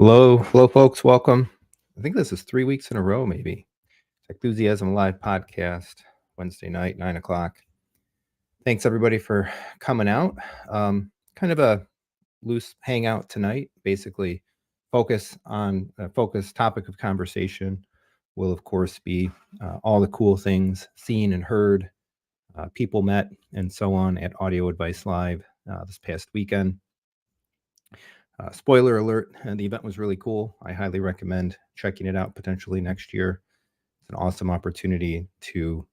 Hello, folks. Welcome. I think this is 3 weeks in a row, maybe. Techthusiasm live podcast, Wednesday night, 9 o'clock. Thanks, everybody, for coming out. Kind of a loose hangout tonight. Basically, focus topic of conversation will, of course, be all the cool things seen and heard, people met, and so on at Audio Advice Live this past weekend. Spoiler alert, the event was really cool. I highly recommend checking it out potentially next year. It's an awesome opportunity to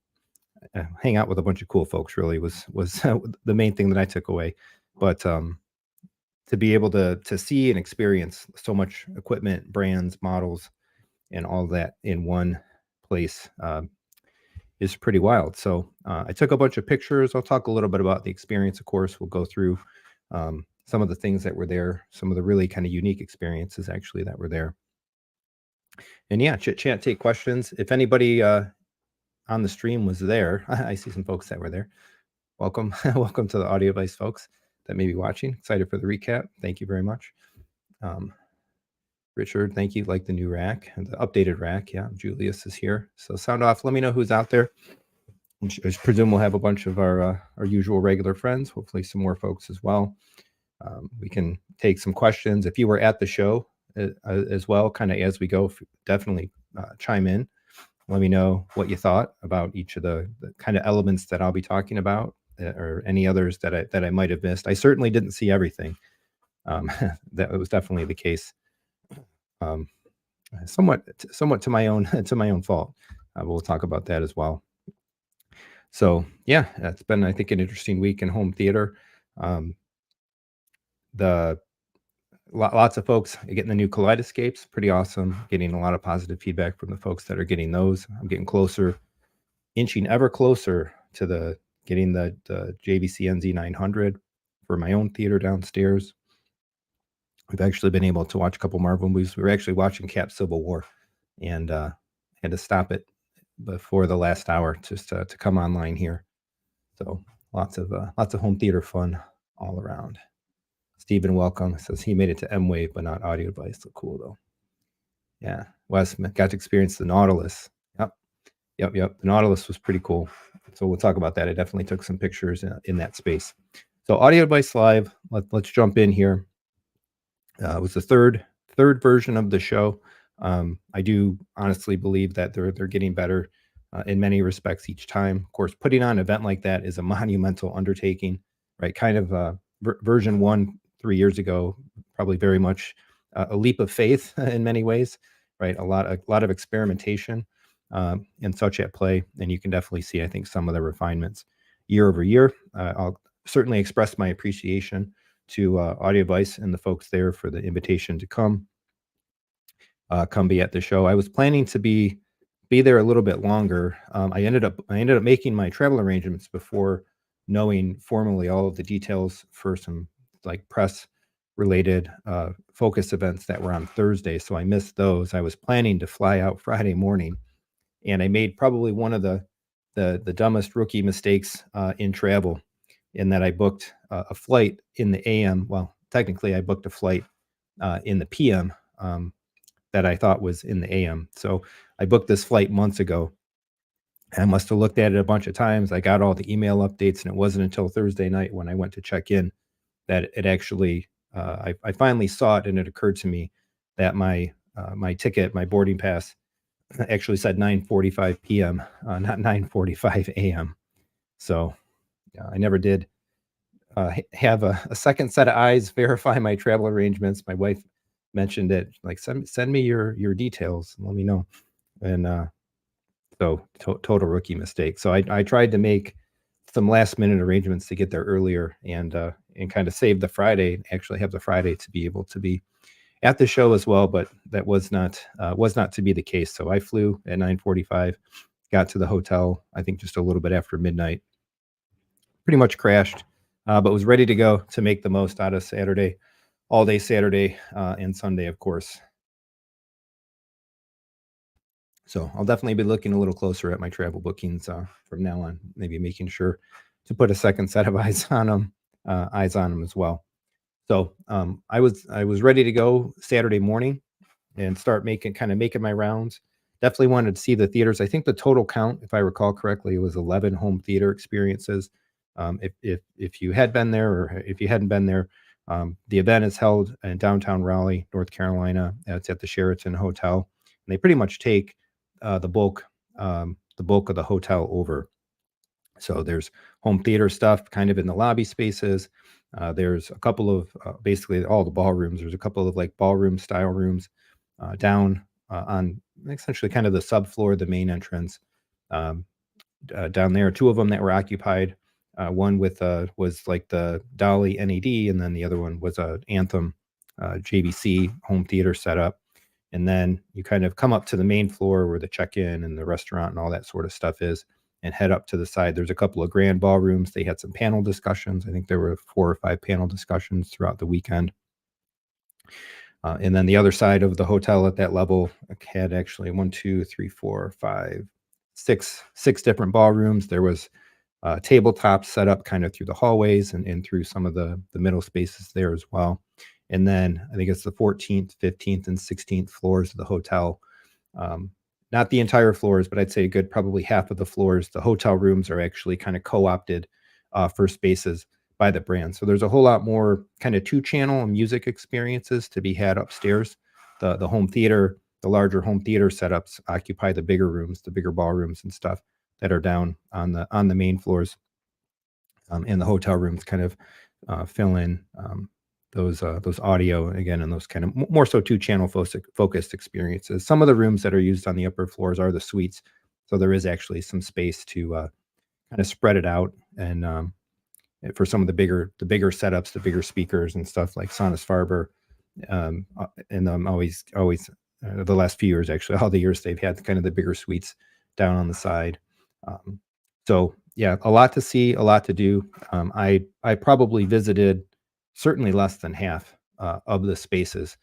hang out with a bunch of cool folks, really was the main thing that I took away. But to be able to see and experience so much equipment, brands, models, and all that in one place is pretty wild. So I took a bunch of pictures. I'll talk a little bit about the experience, of course. We'll go through some of the things that were there, some of the really kind of unique experiences actually that were there. And yeah, chit chat, take questions. If anybody on the stream was there, I see some folks that were there. Welcome. Welcome to the Audio Advice folks that may be watching. Excited for the recap. Thank you very much. Richard, thank you. Like the new rack and the updated rack. Yeah, Julius is here. So sound off. Let me know who's out there. I presume we'll have a bunch of our usual regular friends, hopefully some more folks as well. We can take some questions. If you were at the show as well, kind of as we go, definitely chime in. Let me know what you thought about each of the kind of elements that I'll be talking about, or any others that I might have missed. I certainly didn't see everything. That was definitely the case. Somewhat to my own fault. We'll talk about that as well. So yeah, it's been, I think, an interesting week in home theater. Lots of folks getting the new Kaleidoscapes, pretty awesome. Getting a lot of positive feedback from the folks that are getting those. I'm getting closer, inching ever closer to getting the JVC NZ900 for my own theater downstairs. We've actually been able to watch a couple Marvel movies. We were actually watching Cap Civil War, and had to stop it before the last hour just to come online here. So lots of home theater fun all around. Stephen, welcome. Says he made it to M-Wave, but not Audio Advice. Look cool though. Yeah, Wes got to experience the Nautilus. Yep. The Nautilus was pretty cool. So we'll talk about that. I definitely took some pictures in that space. So Audio Advice Live. Let's jump in here. It was the third version of the show. I do honestly believe that they're getting better in many respects each time. Of course, putting on an event like that is a monumental undertaking, right? Kind of version 1 3 years ago, probably very much a leap of faith in many ways, right? A lot of experimentation and such at play, and you can definitely see, I think, some of the refinements year over year. I'll certainly express my appreciation to Audio Advice and the folks there for the invitation to come be at the show. I was planning to be there a little bit longer. I ended up making my travel arrangements before knowing formally all of the details for some like press related focus events that were on Thursday. So I missed those. I was planning to fly out Friday morning, and I made probably one of the dumbest rookie mistakes in travel, in that I booked a flight in the AM. Well, technically I booked a flight in the PM that I thought was in the AM. So I booked this flight months ago. I must have looked at it a bunch of times. I got all the email updates, and it wasn't until Thursday night when I went to check in that it actually, I finally saw it, and it occurred to me that my ticket, my boarding pass, actually said 9:45 p.m., not 9:45 a.m. So I never did have a second set of eyes verify my travel arrangements. My wife mentioned it, like, send me your details and let me know. And so total rookie mistake. So I tried to make some last minute arrangements to get there earlier and kind of save the Friday, actually have the Friday to be able to be at the show as well. But that was not to be the case. So I flew at 9:45, got to the hotel, I think just a little bit after midnight, pretty much crashed, but was ready to go to make the most out of Saturday, all day Saturday and Sunday, of course. So I'll definitely be looking a little closer at my travel bookings from now on, maybe making sure to put a second set of eyes on them as well. So I was ready to go Saturday morning and start making my rounds. Definitely wanted to see the theaters. I think the total count, if I recall correctly, was 11 home theater experiences. If you had been there, or if you hadn't been there, the event is held in downtown Raleigh, North Carolina. It's at the Sheraton Hotel, and they pretty much take the bulk of the hotel over. So there's home theater stuff kind of in the lobby spaces. There's a couple of basically all the ballrooms. There's a couple of like ballroom style rooms down on essentially kind of the subfloor, the main entrance. Um, Down there, two of them that were occupied. One was like the Dali NAD, and then the other one was a Anthem JVC home theater setup. And then you kind of come up to the main floor where the check-in and the restaurant and all that sort of stuff is, and head up to the side. There's a couple of grand ballrooms. They had some panel discussions. I think there were 4 or 5 panel discussions throughout the weekend. And then the other side of the hotel at that level had actually 1, 2, 3, 4, 5, 6 different ballrooms. There was tabletops set up kind of through the hallways and through some of the middle spaces there as well. And then I think it's the 14th, 15th, and 16th floors of the hotel. Not the entire floors, but I'd say a good probably half of the floors. The hotel rooms are actually kind of co-opted for spaces by the brand. So there's a whole lot more kind of 2-channel music experiences to be had upstairs. The home theater, the larger home theater setups occupy the bigger rooms, the bigger ballrooms and stuff that are down on the main floors. And the hotel rooms kind of fill in those audio again, and those kind of more so 2-channel focused experiences. Some of the rooms that are used on the upper floors are the suites, so there is actually some space to kind of spread it out, and for some of the bigger setups, the bigger speakers and stuff like Sonus Faber, and always the last few years, actually all the years they've had kind of the bigger suites down on the side. So yeah, a lot to see, a lot to do. I probably visited certainly less than half of the spaces,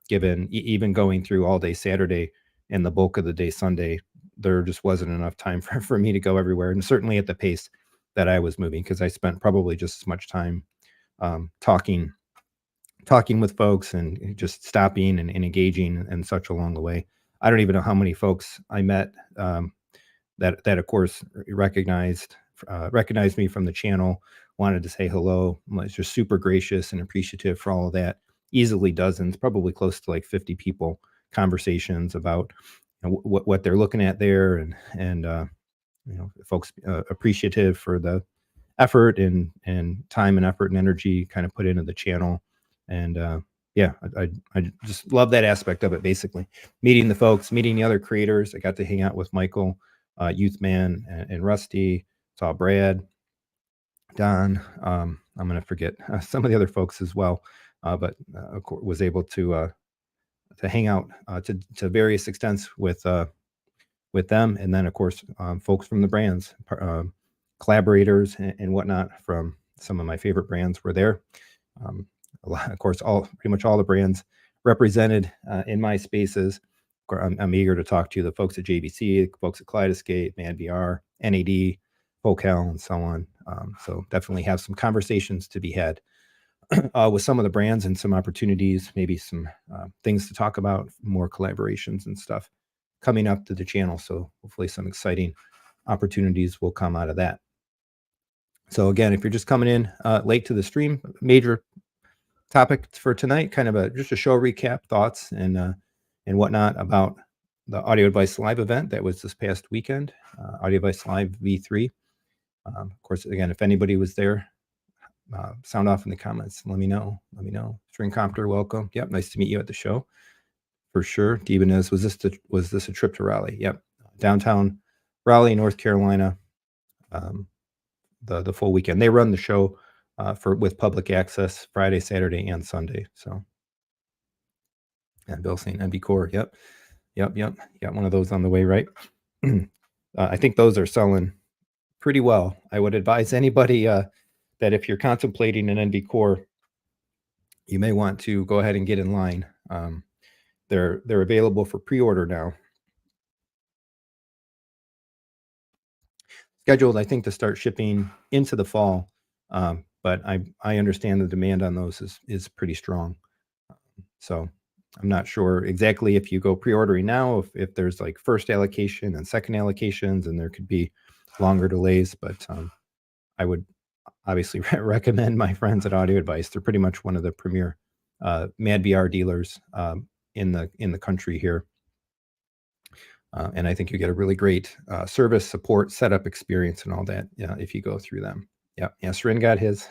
given even going through all day Saturday and the bulk of the day Sunday. There just wasn't enough time for me to go everywhere, and certainly at the pace that I was moving, because I spent probably just as much time talking with folks and just stopping and engaging and such along the way. I don't even know how many folks I met that of course recognized me from the channel, wanted to say hello, was just super gracious and appreciative for all of that. Easily dozens, probably close to like 50 people, conversations about what they're looking at there, and folks appreciative for the effort and time and effort and energy kind of put into the channel. And yeah, I just love that aspect of it. Basically meeting the folks, meeting the other creators. I got to hang out with Michael, Youth Man, and Rusty. Saw Brad, Don. I'm going to forget some of the other folks as well, but of course was able to hang out to various extents with them, and then of course folks from the brands, collaborators and whatnot from some of my favorite brands were there. Of course, pretty much all the brands represented in my spaces. I'm eager to talk to the folks at JVC, folks at Kaleidoscape, MadVR, NAD, Focal, and so on. So definitely have some conversations to be had with some of the brands, and some opportunities, maybe some things to talk about, more collaborations and stuff coming up to the channel. So hopefully some exciting opportunities will come out of that. So again, if you're just coming in late to the stream, major topic for tonight, kind of just a show recap, thoughts and whatnot about the Audio Advice Live event that was this past weekend, Audio Advice Live V3. Of course, again, if anybody was there, sound off in the comments. Let me know. String Compter, welcome. Yep, nice to meet you at the show. For sure. Debanez, was this a trip to Raleigh? Yep, downtown Raleigh, North Carolina. The full weekend. They run the show with public access Friday, Saturday, and Sunday. So, and Bill saying NB Core. Yep. Got one of those on the way, right? I think those are selling pretty well. I would advise anybody that if you're contemplating an NB Core, you may want to go ahead and get in line. They're available for pre-order now. Scheduled, I think, to start shipping into the fall. but I understand the demand on those is pretty strong. So I'm not sure exactly if you go pre-ordering now, if there's like first allocation and second allocations, and there could be longer delays, but I would obviously recommend my friends at Audio Advice. They're pretty much one of the premier MadVR dealers in the country here. And I think you get a really great service, support, setup experience, and all that if you go through them. Yeah, Srin got his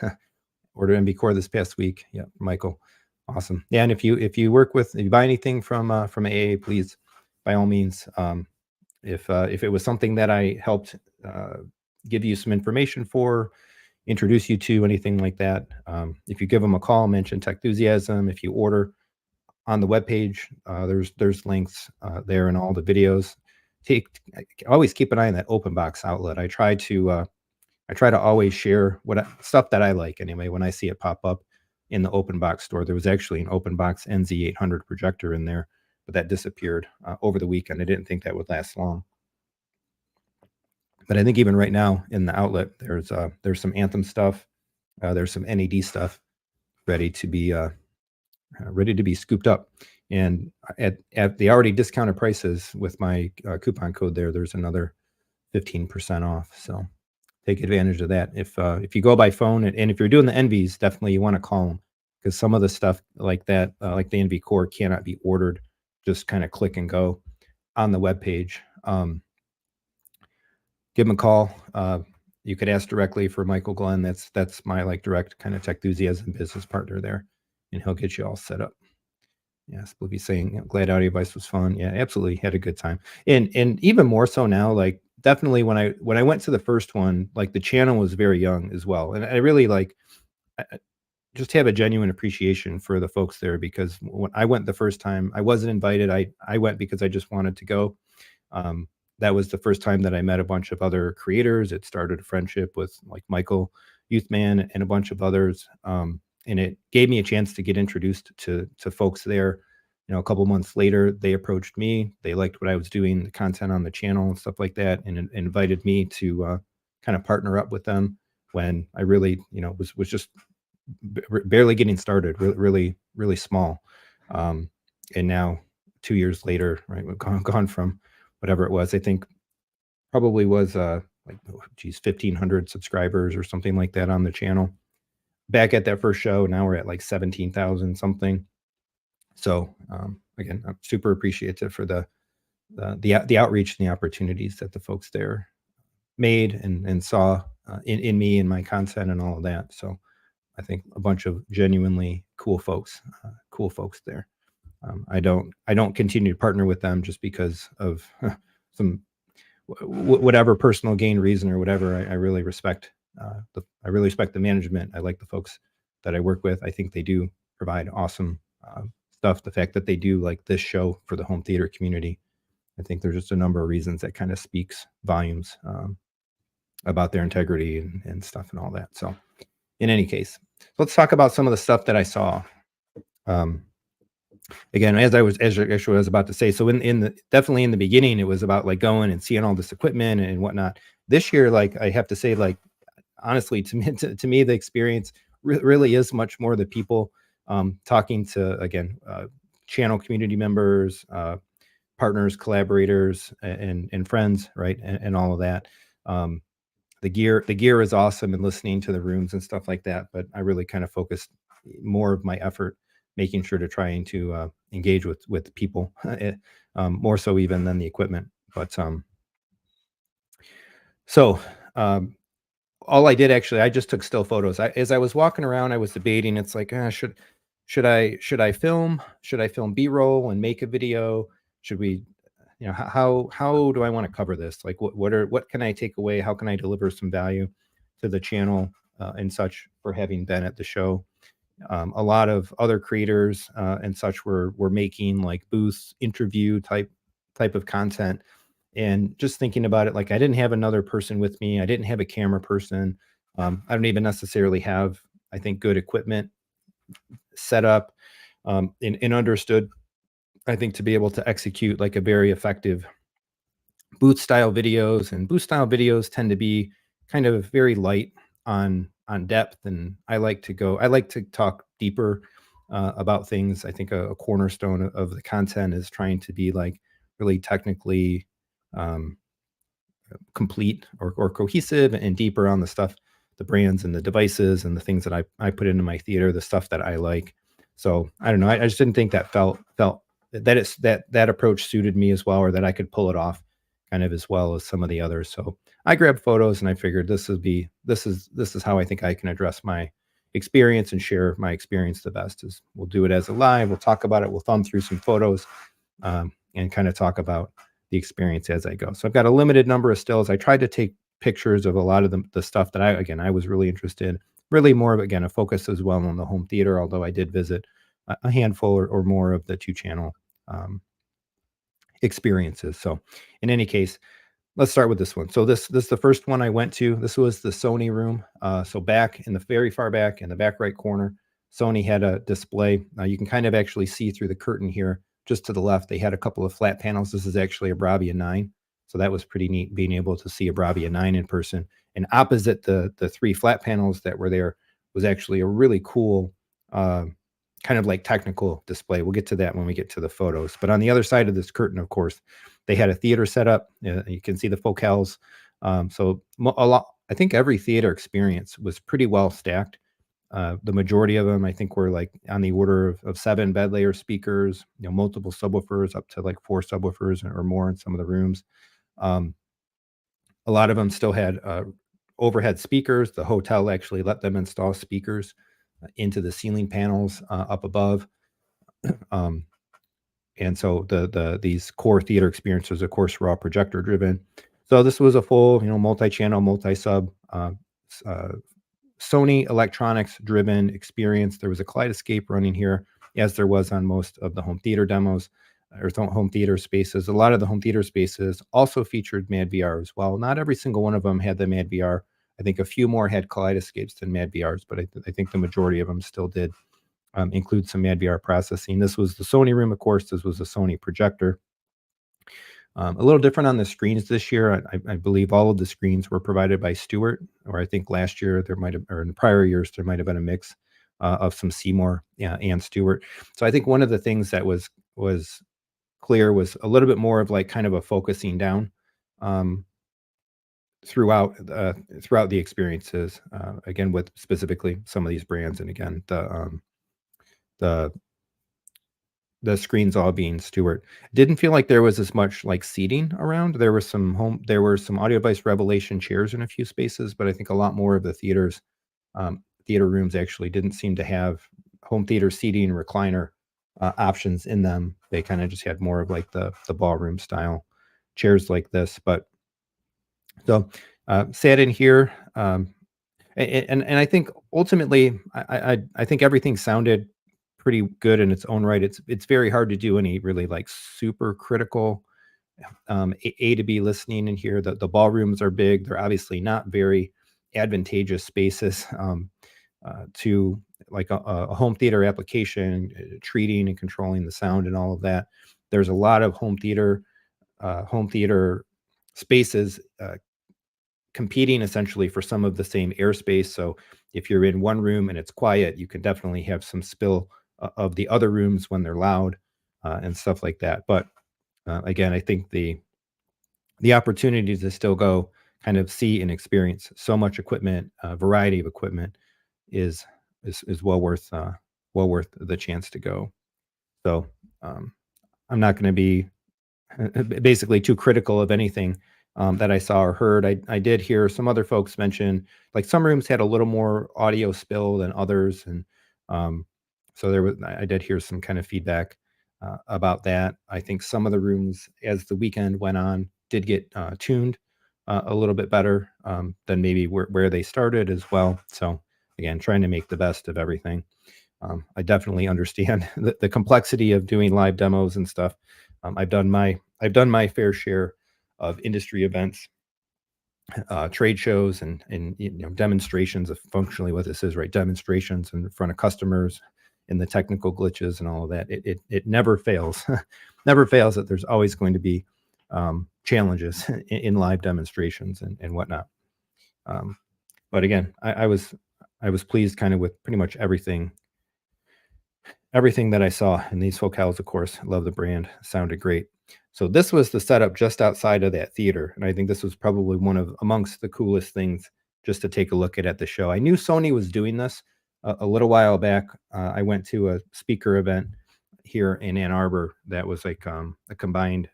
order MB Core this past week. Yeah, Michael, awesome. Yeah, and if you buy anything from AA, please, by all means, if it was something that I helped give you some information for, introduce you to, anything like that, if you give them a call, mention Techthusiasm. If you order on the webpage, there's links there in all the videos. Always keep an eye on that open box outlet. I try to always share stuff that I like anyway when I see it pop up in the open box store. There was actually an open box NZ800 projector in there, but that disappeared over the weekend. I didn't think that would last long. But I think even right now in the outlet, there's some Anthem stuff, there's some NAD stuff ready to be scooped up. And at the already discounted prices with my coupon code there's another 15% off. So take advantage of that. If you go by phone, and if you're doing the NVs, definitely you want to call them, because some of the stuff like that, like the NV Core, cannot be ordered just kind of click and go on the webpage. Give them a call. You could ask directly for Michael Glenn. That's my like direct kind of Techthusiasm business partner there, and he'll get you all set up. Yes, we'll be saying glad Audio Advice was fun. Yeah, absolutely had a good time, and even more so now. Like definitely when I went to the first one, like the channel was very young as well, and I really like just have a genuine appreciation for the folks there, because when I went the first time, I wasn't invited. I went because I just wanted to go. That was the first time that I met a bunch of other creators. It started a friendship with like Michael Youthman and a bunch of others. And it gave me a chance to get introduced to folks there. You know, a couple months later, they approached me. They liked what I was doing, the content on the channel and stuff like that, and invited me to kind of partner up with them when I really, was just barely getting started, really, really small. And now 2 years later, right, we've gone from whatever it was, I think probably was 1,500 subscribers or something like that on the channel. Back at that first show, now we're at like 17,000 something. So again, I'm super appreciative for the outreach and the opportunities that the folks there made and saw in me and my content and all of that. So I think a bunch of genuinely cool folks there. I don't continue to partner with them just because of some whatever personal gain reason or whatever. I really respect the management. I like the folks that I work with. I think they do provide awesome stuff. The fact that they do like this show for the home theater community, I think there's just a number of reasons that kind of speaks volumes about their integrity and stuff and all that. So in any case, let's talk about some of the stuff that I saw. Again, as I was about to say, so definitely in the beginning, it was about like going and seeing all this equipment and whatnot. This year, like I have to say, like honestly, to me, the experience really is much more the people talking to, again, channel community members, partners, collaborators, and friends, right, and all of that. The gear is awesome, and listening to the rooms and stuff like that. But I really kind of focused more of my effort making sure to trying to engage with people more so even than the equipment. But all I did actually, I just took still photos. As I was walking around, I was debating. It's like, should I film? Should I film B-roll and make a video? Should we, how do I want to cover this? Like, what can I take away? How can I deliver some value to the channel and such for having been at the show? A lot of other creators and such were making like booth interview type of content, and just thinking about it, like I didn't have another person with me. I didn't have a camera person. I don't even necessarily have, I think, good equipment set up and understood, I think, to be able to execute like a very effective booth style videos. And booth style videos tend to be kind of very light on on depth, and I like to talk deeper about things. I think a cornerstone of the content is trying to be like really technically um, complete or cohesive and deeper on the stuff, the brands and the devices and the things that I put into my theater, the stuff that I like. So I don't know. I just didn't think that felt that that approach suited me as well, or that I could pull it off kind of as well as some of the others. So I grabbed photos and I figured this is how I think I can address my experience and share my experience the best. Is we'll do it as a live, we'll talk about it, we'll thumb through some photos, and kind of talk about the experience as I go. So I've got a limited number of stills. I tried to take pictures of a lot of the stuff that I was really interested in. Really more of, again, a focus as well on the home theater, although I did visit a handful or more of the 2-channel experiences. So in any case, let's start with this one. So this is the first one I went to. This was the Sony room. So back in the very far back in the back right corner, Sony had a display. You can kind of actually see through the curtain here, just to the left. They had a couple of flat panels. This is actually a Bravia 9. So that was pretty neat, being able to see a Bravia 9 in person. And opposite the 3 flat panels that were there was actually a really cool kind of like technical display. We'll get to that when we get to the photos. But on the other side of this curtain, of course, they had a theater set up. You can see the focals. So a lot, I think every theater experience was pretty well stacked. The majority of them, I think, were like on the order of 7 bed layer speakers, multiple subwoofers, up to like 4 subwoofers or more in some of the rooms. A lot of them still had overhead speakers. The hotel actually let them install speakers into the ceiling panels up above. And so these core theater experiences, of course, were all projector driven. So this was a full, multi-channel, multi-sub Sony electronics driven experience. There was a Kaleidoscape running here, as there was on most of the home theater demos or home theater spaces. A lot of the home theater spaces also featured MadVR as well. Not every single one of them had the MadVR. I think a few more had Kaleidoscapes than MadVRs, but I think the majority of them still did include some MadVR processing. This was the Sony room, of course. This was a Sony projector. A little different on the screens this year. I believe all of the screens were provided by Stewart, or I think last year there might have, or in the prior years, there might have been a mix of some Seymour and Stewart. So I think one of the things that was clear was a little bit more of like kind of a focusing down throughout the experiences. Again, with specifically some of these brands, and again the screens all being Stewart. Didn't feel like there was as much like seating around. There were some Audio Device Revelation chairs in a few spaces, but I think a lot more of the theater rooms actually didn't seem to have home theater seating recliner options in them. They kind of just had more of like the ballroom style chairs like this. But so sat in here, and I think ultimately I think everything sounded pretty good in its own right. It's very hard to do any really like super critical A to B listening in here. The ballrooms are big. They're obviously not very advantageous spaces to like a home theater application, treating and controlling the sound and all of that. There's a lot of home theater spaces competing essentially for some of the same airspace. So if you're in one room and it's quiet, you can definitely have some spill of the other rooms when they're loud and stuff like that. But again, I think the opportunity to still go kind of see and experience so much equipment, variety of equipment, is well worth the chance to go. So I'm not going to be basically too critical of anything that I saw or heard. I did hear some other folks mention like some rooms had a little more audio spill than others, and so I did hear some kind of feedback about that. I think some of the rooms, as the weekend went on, did get tuned a little bit better than maybe where they started as well. So again, trying to make the best of everything. I definitely understand the complexity of doing live demos and stuff. I've done my fair share of industry events, trade shows, and demonstrations of functionally what this is, right? Demonstrations in front of customers, and the technical glitches and all of that. It never fails, never fails that there's always going to be challenges in live demonstrations and whatnot. But again, I was I was pleased kind of with pretty much everything that I saw. And these focals, of course, love the brand, sounded great. So this was the setup just outside of that theater. And I think this was probably one of amongst the coolest things just to take a look at the show. I knew Sony was doing this a little while back. I went to a speaker event here in Ann Arbor that was like a combined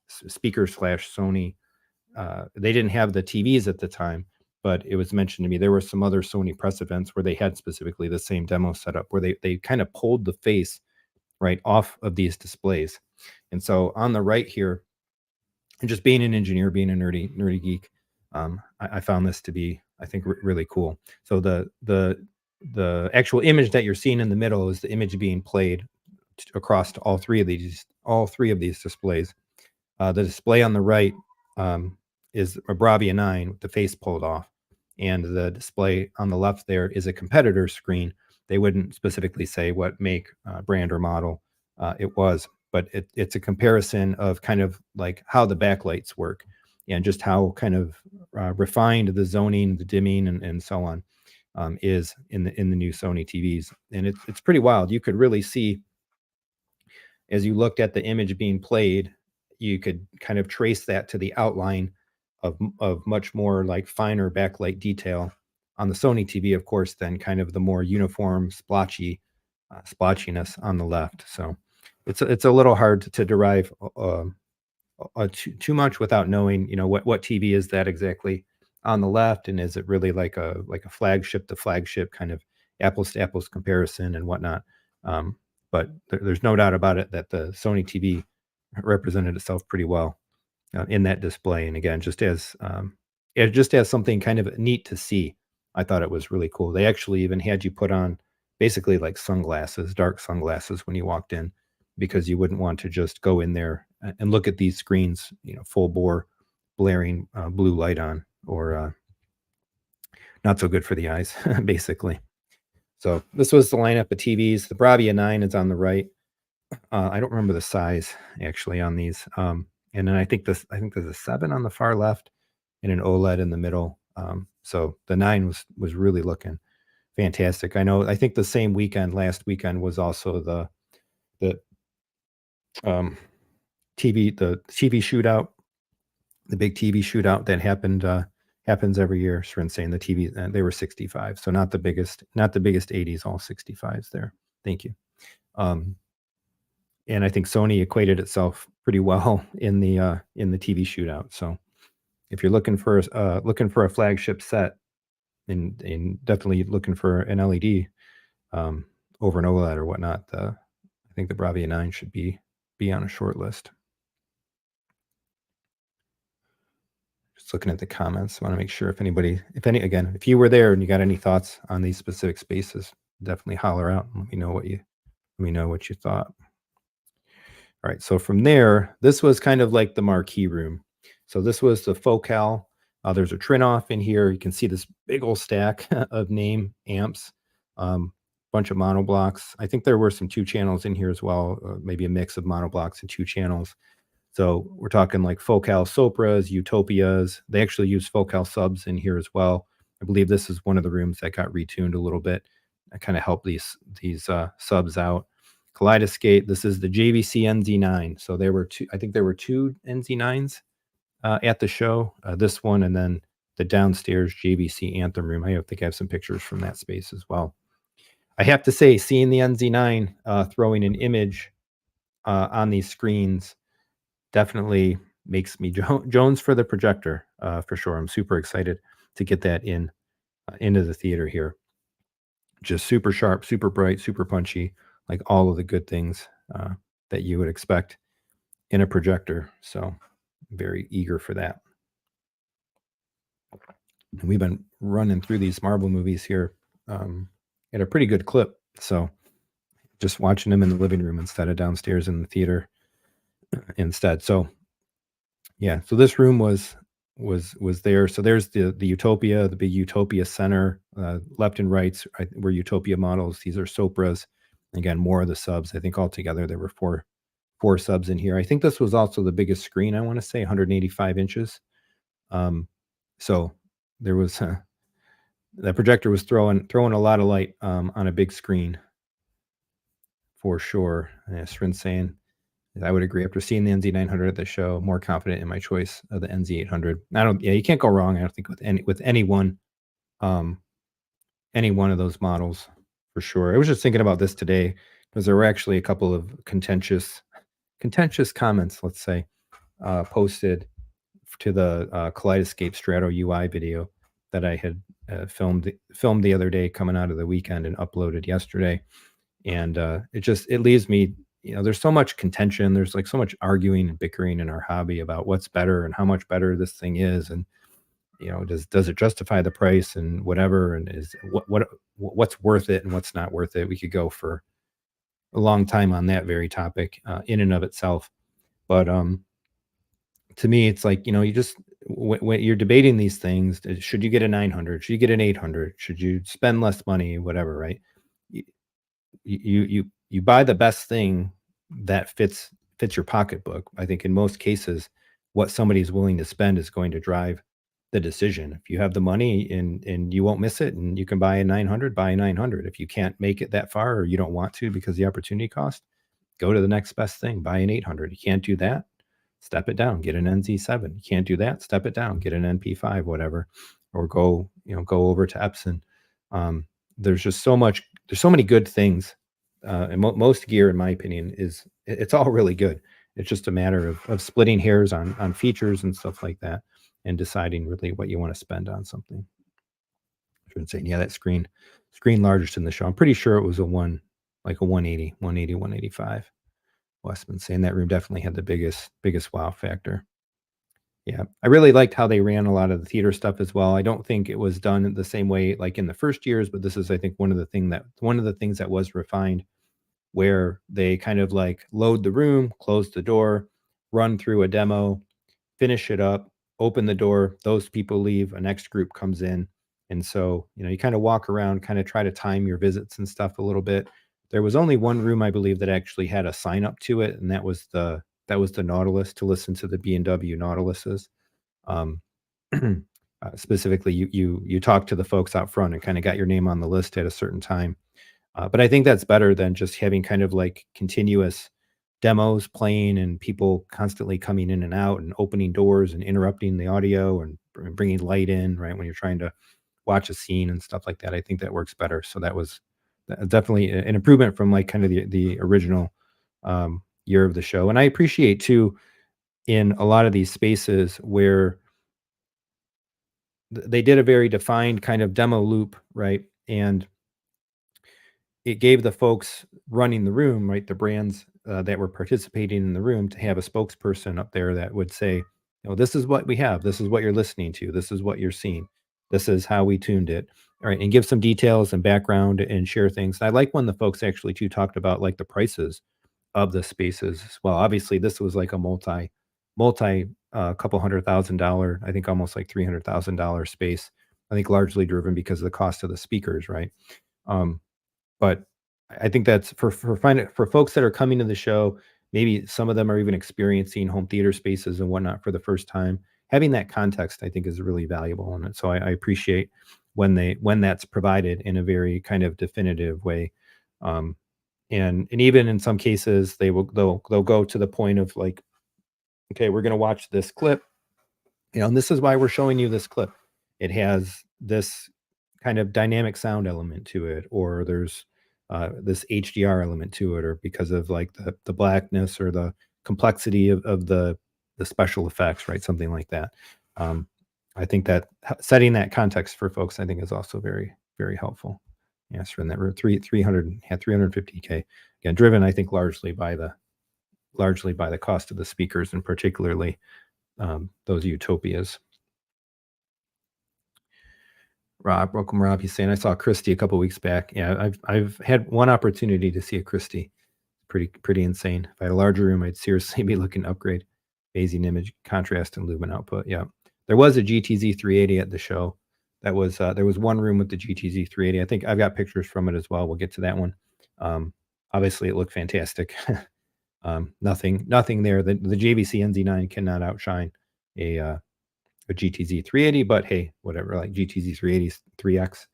speaker / Sony. They didn't have the TVs at the time, but it was mentioned to me there were some other Sony press events where they had specifically the same demo setup where they kind of pulled the face right off of these displays. And so on the right here, and just being an engineer, being a nerdy geek, I found this to be, I think, really cool. So the actual image that you're seeing in the middle is the image being played across to all three of these displays. The display on the right is a Bravia 9 with the face pulled off, and the display on the left there is a competitor screen. They wouldn't specifically say what make, brand, or model it was, but it's a comparison of kind of like how the backlights work and just how kind of refined the zoning, the dimming, and so on is in the new Sony TVs. And it's pretty wild. You could really see as you looked at the image being played, you could kind of trace that to the outline of much more like finer backlight detail on the Sony TV, of course, than kind of the more uniform splotchiness on the left. So it's a little hard to derive too much without knowing, what TV is that exactly on the left, and is it really like a flagship to flagship kind of apples to apples comparison and whatnot. But there's no doubt about it that the Sony TV represented itself pretty well in that display. And again, just as something kind of neat to see, I thought it was really cool. They actually even had you put on basically like sunglasses, dark sunglasses, when you walked in, because you wouldn't want to just go in there and look at these screens, full bore, blaring blue light on, or not so good for the eyes, basically. So this was the lineup of TVs. The Bravia 9 is on the right. I don't remember the size actually on these. And then I think there's a 7 on the far left and an OLED in the middle. So the 9 was really looking fantastic. I think the same weekend, last weekend, was also the TV shootout, the big TV shootout that happens every year. It's insane. The TV, they were 65, so not the biggest 80s, all 65s there. Thank you. And I think Sony equated itself pretty well in the TV shootout. So if you're looking for a flagship set, and definitely looking for an LED over an OLED or whatnot, I think the Bravia 9 should be on a short list. Just looking at the comments, I want to make sure if you were there and you got any thoughts on these specific spaces, definitely holler out and let me know what you thought. All right, so from there, this was kind of like the marquee room. So this was the focal. There's a Trinoff in here. You can see this big old stack of name amps, bunch of monoblocks. I think there were some 2 channels in here as well, maybe a mix of monoblocks and 2 channels. So we're talking like focal Sopras, Utopias. They actually use focal subs in here as well. I believe this is one of the rooms that got retuned a little bit. I kind of help these subs out. Kaleidoscape. This is the JVC NZ9. So there were 2 NZ9s at the show. This one, and then the downstairs JVC Anthem room. I think I have some pictures from that space as well. I have to say, seeing the NZ9 throwing an image on these screens definitely makes me Jones for the projector, for sure. I'm super excited to get that into the theater here. Just super sharp, super bright, super punchy, like all of the good things that you would expect in a projector. So very eager for that. And we've been running through these Marvel movies here at a pretty good clip. So just watching them in the living room instead of downstairs in the theater instead. So yeah, so this room was there. So there's the Utopia, the big Utopia center, left and right were Utopia models. These are Sopras. Again, more of the subs. I think altogether there were four subs in here. I think this was also the biggest screen, I want to say 185 inches. So there was the projector was throwing a lot of light on a big screen for sure. Yeah, Srin saying, I would agree. After seeing the NZ900 at the show, more confident in my choice of the NZ800. Yeah, you can't go wrong. I don't think with um, any one of those models for sure. I was just thinking about this today because there were actually a couple of contentious comments, let's say, posted to the Kaleidoscape Strato UI video that I had filmed the other day, coming out of the weekend, and uploaded yesterday. And it leaves me, there's so much contention. There's like so much arguing and bickering in our hobby about what's better and how much better this thing is, and does it justify the price and whatever, and is what's worth it and what's not worth it. We could go for a long time on that very topic in and of itself. But to me, it's like, you just when you're debating these things, should you get a 900? Should you get an 800? Should you spend less money? Whatever, right? You buy the best thing that fits your pocketbook. I think in most cases, what somebody's willing to spend is going to drive the decision. If you have the money and you won't miss it, and you can buy a 900, buy a 900. If you can't make it that far, or you don't want to because the opportunity cost, go to the next best thing, buy an 800. You can't do that, step it down, get an NZ7. You can't do that, step it down, get an NP5, whatever, or go over to Epson. There's just there's so many good things. And most gear, in my opinion, it's all really good. It's just a matter of splitting hairs on features and stuff like that, and deciding really what you want to spend on something. Saying, yeah, that screen largest in the show. I'm pretty sure it was a 180, 185. Westman saying that room definitely had the biggest wow factor. Yeah, I really liked how they ran a lot of the theater stuff as well. I don't think it was done the same way like in the first years, but this is, I think, one of the things that was refined, where they kind of like load the room, close the door, run through a demo, finish it up, open the door, those people leave, a next group comes in. And so, you kind of walk around, kind of try to time your visits and stuff a little bit. There was only one room, I believe, that actually had a sign up to it, and that was the Nautilus, to listen to the B&W Nautiluses. Specifically, you talk to the folks out front and kind of got your name on the list at a certain time. But I think that's better than just having kind of like continuous demos playing and people constantly coming in and out and opening doors and interrupting the audio and bringing light in, right, when you're trying to watch a scene and stuff like that. I think that works better. So that was definitely an improvement from like kind of the original year of the show. And I appreciate too, in a lot of these spaces where they did a very defined kind of demo loop, right? And it gave the folks running the room, right, the brands that were participating in the room, to have a spokesperson up there that would say, this is what we have, this is what you're listening to, this is what you're seeing, this is how we tuned it, all right, and give some details and background and share things. I like when the folks actually too talked about like the prices of the spaces as well. Obviously, this was like a multi couple $100,000, I think almost like $300,000 space. I think largely driven because of the cost of the speakers, right? But I think that's for folks that are coming to the show, maybe some of them are even experiencing home theater spaces and whatnot for the first time. Having that context, I think, is really valuable, and so I appreciate when that's provided in a very kind of definitive way. And even in some cases, they'll go to the point of like, okay, we're going to watch this clip, and this is why we're showing you this clip. It has this kind of dynamic sound element to it, or there's this HDR element to it, or because of like the blackness or the complexity of the special effects, right? Something like that. I think that setting that context for folks, I think, is also very, very helpful. Yes, for in that 350K, again, driven, I think, largely by the cost of the speakers, and particularly those Utopias. Welcome, Rob. He's saying, I saw Christie a couple weeks back. Yeah, I've had one opportunity to see a Christie. Pretty insane. If I had a larger room, I'd seriously be looking to upgrade phasing, image, contrast, and lumen output. Yeah, there was a GTZ380 at the show. That was there was one room with the GTZ380. I think I've got pictures from it as well. We'll get to that one. Obviously, it looked fantastic. Nothing there. The JVC NZ9 cannot outshine a a GTZ380, but hey, whatever, like GTZ380 3X,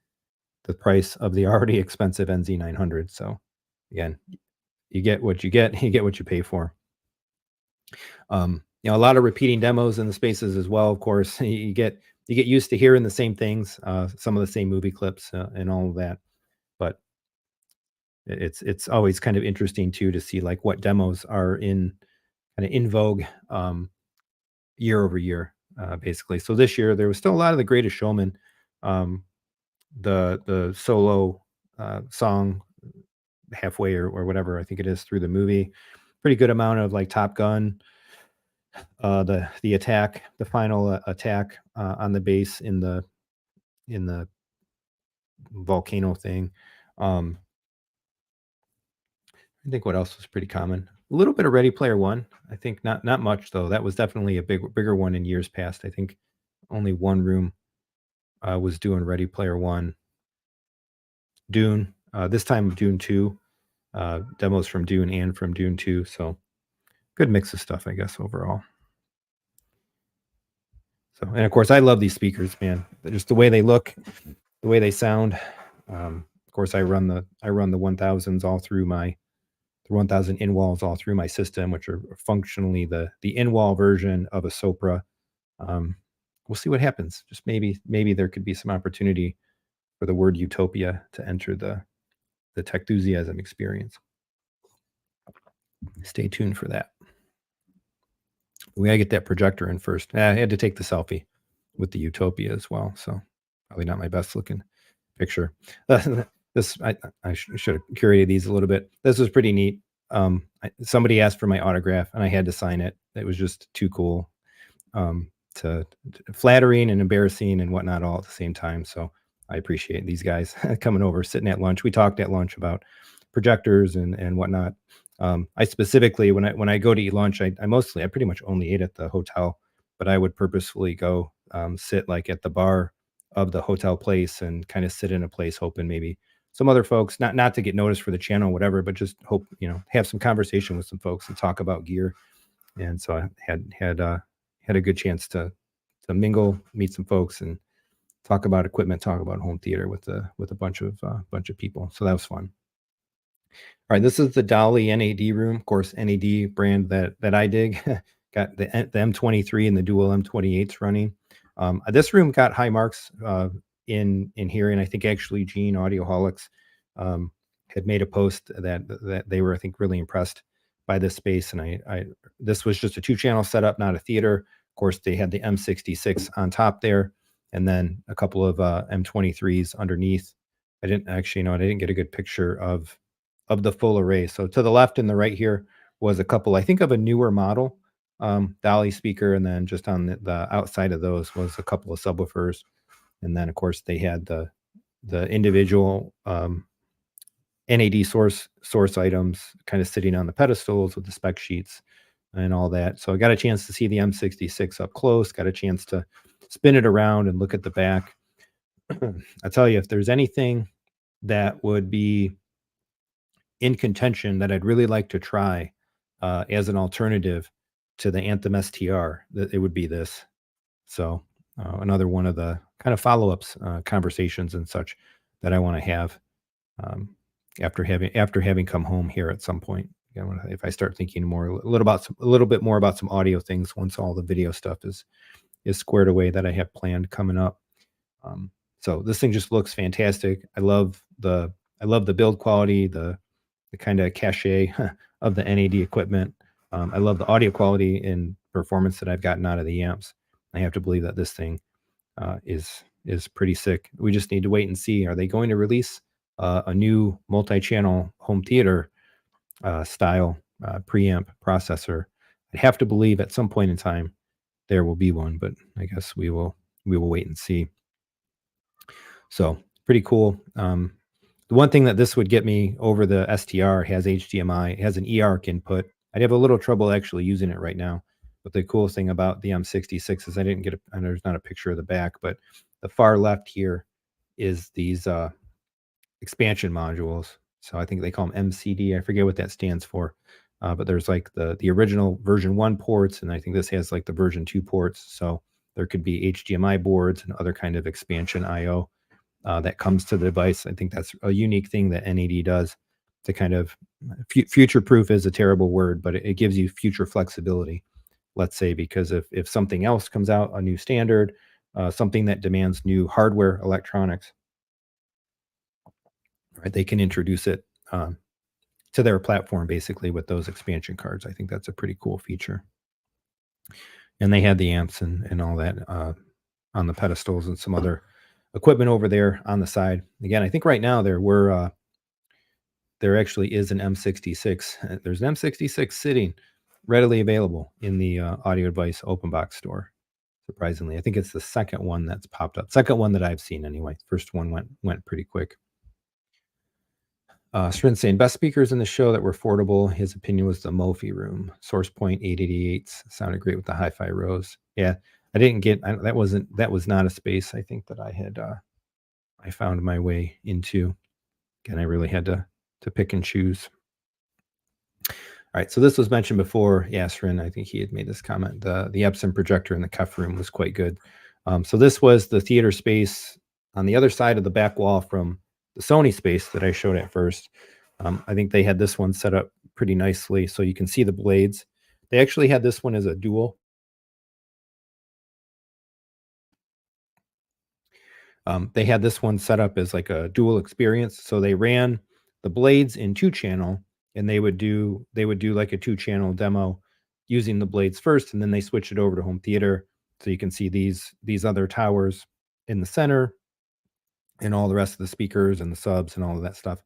the price of the already expensive NZ900. So again, you get what you get, you get what you pay for. A lot of repeating demos in the spaces as well. Of course, you get used to hearing the same things, some of the same movie clips, and all of that. But it's always kind of interesting too to see like what demos are in vogue year over year, basically. So this year there was still a lot of The Greatest Showman, the solo song halfway or whatever I think it is through the movie. Pretty good amount of like Top Gun, the attack, the final attack on the base in the volcano thing. I think what else was pretty common? A little bit of Ready Player One. I think not much though. That was definitely a bigger one in years past. I think only one room was doing Ready Player One. Dune. This time Dune 2. Demos from Dune and from Dune 2. So good mix of stuff, I guess, overall. So, and of course, I love these speakers, man. Just the way they look, the way they sound. Of course, I run the 1000s all through the 1000 in walls all through my system, which are functionally the in wall version of a Sopra. We'll see what happens. Just maybe there could be some opportunity for the word utopia to enter the Techthusiasm experience. Stay tuned for that. We gotta get that projector in first. I had to take the selfie with the utopia as well, so probably not my best looking picture. This I should have curated these a little bit. This was pretty neat. Somebody asked for my autograph, and I had to sign it. It was just too cool, to flattering and embarrassing and whatnot all at the same time. So I appreciate these guys coming over, sitting at lunch. We talked at lunch about projectors and whatnot. I specifically, when I go to eat lunch, I pretty much only ate at the hotel, but I would purposefully go sit like at the bar of the hotel place and kind of sit in a place hoping maybe some other folks, not to get noticed for the channel or whatever, but just hope, have some conversation with some folks and talk about gear. And so I had a good chance to mingle, meet some folks, and talk about equipment, talk about home theater with a bunch of people. So that was fun. All right, this is the Dali NAD room. Of course, NAD brand that I dig. Got the M23 and the dual M28s running. This room got high marks in hearing. I think actually Gene Audioholics had made a post that they were, I think, really impressed by this space. And this was just a 2-channel setup, not a theater. Of course, they had the M66 on top there, and then a couple of M23s underneath. I didn't get a good picture of the full array. So to the left and the right here was a couple, I think, of a newer model Dali speaker, and then just on the outside of those was a couple of subwoofers, and then of course they had the individual NAD source items kind of sitting on the pedestals with the spec sheets and all that. So I got a chance to see the M66 up close, got a chance to spin it around and look at the back. I tell you, if there's anything that would be in contention that I'd really like to try as an alternative to the Anthem STR, that it would be this. So another one of the kind of follow-ups, conversations and such that I want to have after having come home here at some point. If I start thinking a little bit more about some audio things once all the video stuff is squared away that I have planned coming up. So this thing just looks fantastic. I love the build quality, the kind of cachet of the NAD equipment. I love the audio quality and performance that I've gotten out of the amps. I have to believe that this thing is pretty sick. We just need to wait and see. Are they going to release a new multi-channel home theater style preamp processor? I have to believe at some point in time there will be one, but I guess we will wait and see. So pretty cool. The one thing that this would get me over the STR has HDMI, it has an eARC input. I'd have a little trouble actually using it right now. But the cool thing about the M66 is I didn't get and there's not a picture of the back, but the far left here is these expansion modules. So I think they call them MCD. I forget what that stands for. But there's like the original version 1 ports, and I think this has like the version 2 ports. So There could be HDMI boards and other kind of expansion IO that comes to the device. I think that's a unique thing that NAD does to kind of future-proof is a terrible word, but it gives you future flexibility. Let's say, because if something else comes out, a new standard, something that demands new hardware electronics, right, they can introduce it to their platform basically with those expansion cards. I think that's a pretty cool feature. And they had the amps and all that on the pedestals and some other equipment over there on the side. Again, I think right now there actually is an M66. There's an M66 sitting readily available in the audio device open box store. Surprisingly, I think it's the second one that's popped up. Second one that I've seen anyway. First one went pretty quick. Srin saying best speakers in the show that were affordable. His opinion was the Mophie room. Source Point 888s sounded great with the hi-fi rows. Yeah, I didn't get that was not a space I think that I had I found my way into. Again, I really had to pick and choose. All right, so this was mentioned before. Yasrin, I think he had made this comment. The Epson projector in the cuff room was quite good. So this was the theater space on the other side of the back wall from the Sony space that I showed at first. I think they had this one set up pretty nicely, so you can see the blades. They actually had this one as a dual. They had this one set up as like a dual experience. So they ran the blades in 2-channel, and they would do like a 2-channel demo using the blades first, and then they switch it over to home theater. So you can see these other towers in the center, and all the rest of the speakers and the subs and all of that stuff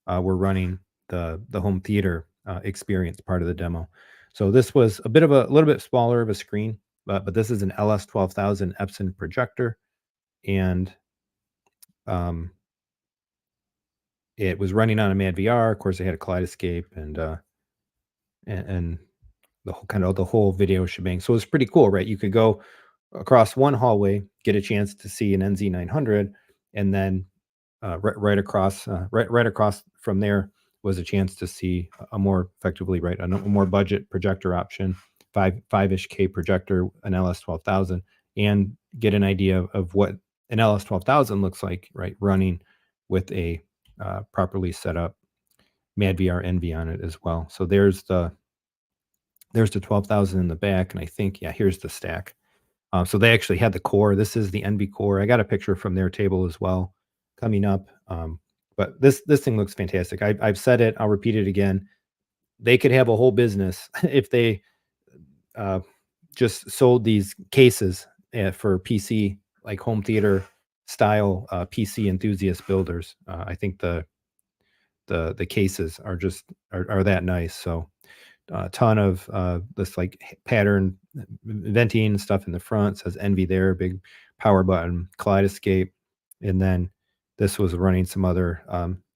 were running the home theater experience part of the demo. So this was a little bit smaller of a screen, but this is an LS12000 Epson projector, and it was running on a MadVR. Of course, they had a Kaleidoscape and the whole the whole video shebang. So it was pretty cool, right? You could go across one hallway, get a chance to see an NZ900, and then right across from there was a chance to see a more effectively, right, a more budget projector option, 5-ish K projector, an LS12000, and get an idea of what an LS12000 looks like, right, running with a properly set up MadVR Envy on it as well. So there's the 12,000 in the back, and I think, yeah, here's the stack. So they actually had the core. This is the Envy core. I got a picture from their table as well coming up. But this thing looks fantastic. I've said it. I'll repeat it again. They could have a whole business if they just sold these cases for PC, like home theater style PC enthusiast builders. I think the cases are just are that nice. So a ton of this like pattern venting stuff in the front. Says Envy there, big power button, Kaleidoscape, and then this was running some other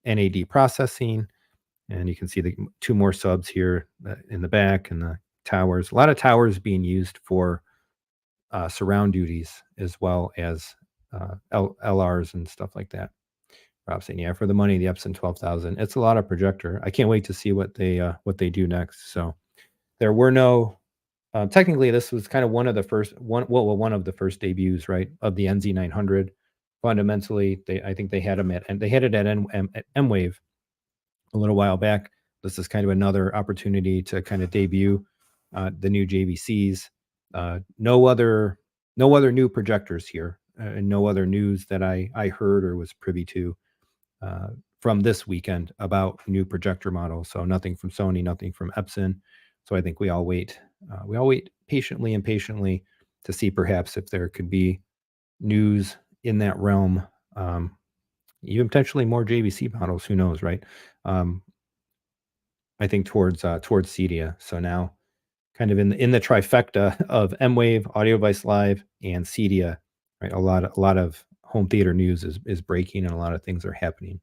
NAD processing, and you can see the 2 more subs here in the back, and the towers. A lot of towers being used for surround duties as well as LRs and stuff like that. Rob saying, yeah, for the money, the Epson 12,000. It's a lot of projector. I can't wait to see what they do next. So there were no. Technically, this was kind of one of the first debuts, right, of the NZ900. Fundamentally, I think they had them at M-Wave a little while back. This is kind of another opportunity to kind of debut the new JVCs. No other new projectors here, and no other news that I heard or was privy to from this weekend about new projector models. So nothing from Sony, nothing from Epson. So I think we all wait patiently and patiently to see perhaps if there could be news in that realm. Even potentially more JVC models. Who knows, right? I think towards Cedia. So now, kind of in the trifecta of M-Wave, Audio Device Live, and Cedia, right? A lot of home theater news is breaking, and a lot of things are happening.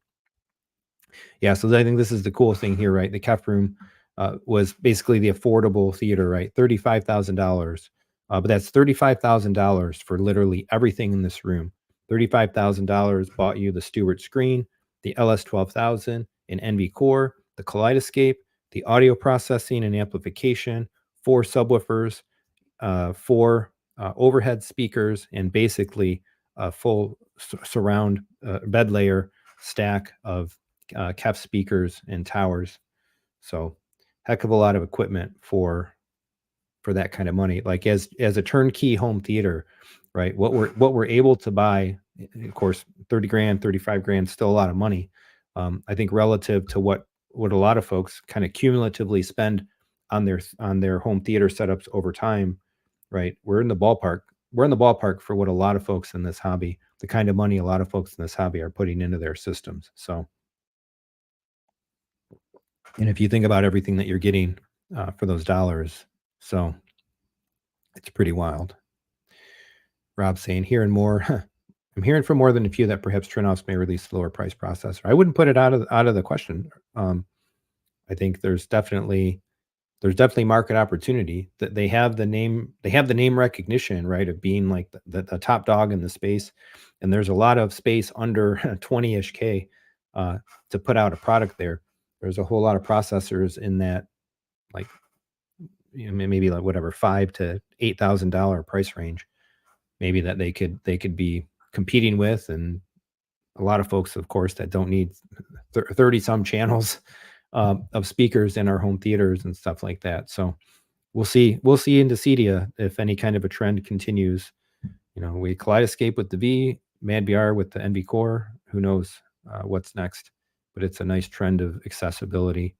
Yeah, so I think this is the cool thing here, right? The Kef Room was basically the affordable theater, right? $35,000, but that's $35,000 for literally everything in this room. $35,000 bought you the Stewart screen, the LS12000, an Envy core, the Kaleidoscape, the audio processing and amplification, 4 subwoofers, 4 overhead speakers, and basically a full surround bed layer stack of KEF speakers and towers. So heck of a lot of equipment for that kind of money. Like as a turnkey home theater, right? What we're able to buy, of course, 30 grand, 35 grand, still a lot of money. I think relative to what a lot of folks kind of cumulatively spend on their home theater setups over time, right? We're in the ballpark. We're in the ballpark for what a lot of folks in this hobby, the kind of money a lot of folks in this hobby are putting into their systems. So, and if you think about everything that you're getting for those dollars, so it's pretty wild. Rob saying, hearing more. I'm hearing from more than a few that perhaps Trinos may release a lower price processor. I wouldn't put it out of the question. I think there's definitely market opportunity. That they have the name recognition, right, of being like the top dog in the space, and there's a lot of space under 20-ish K to put out a product there. There's a whole lot of processors in that, like, you know, maybe like whatever $5,000 to $8,000 price range, maybe that they could be competing with, and a lot of folks, of course, that don't need 30 some channels of speakers in our home theaters and stuff like that. So we'll see into Cedia if any kind of a trend continues. You know, we Kaleidoscape with the V, MadVR with the NV Core. Who knows what's next? But it's a nice trend of accessibility,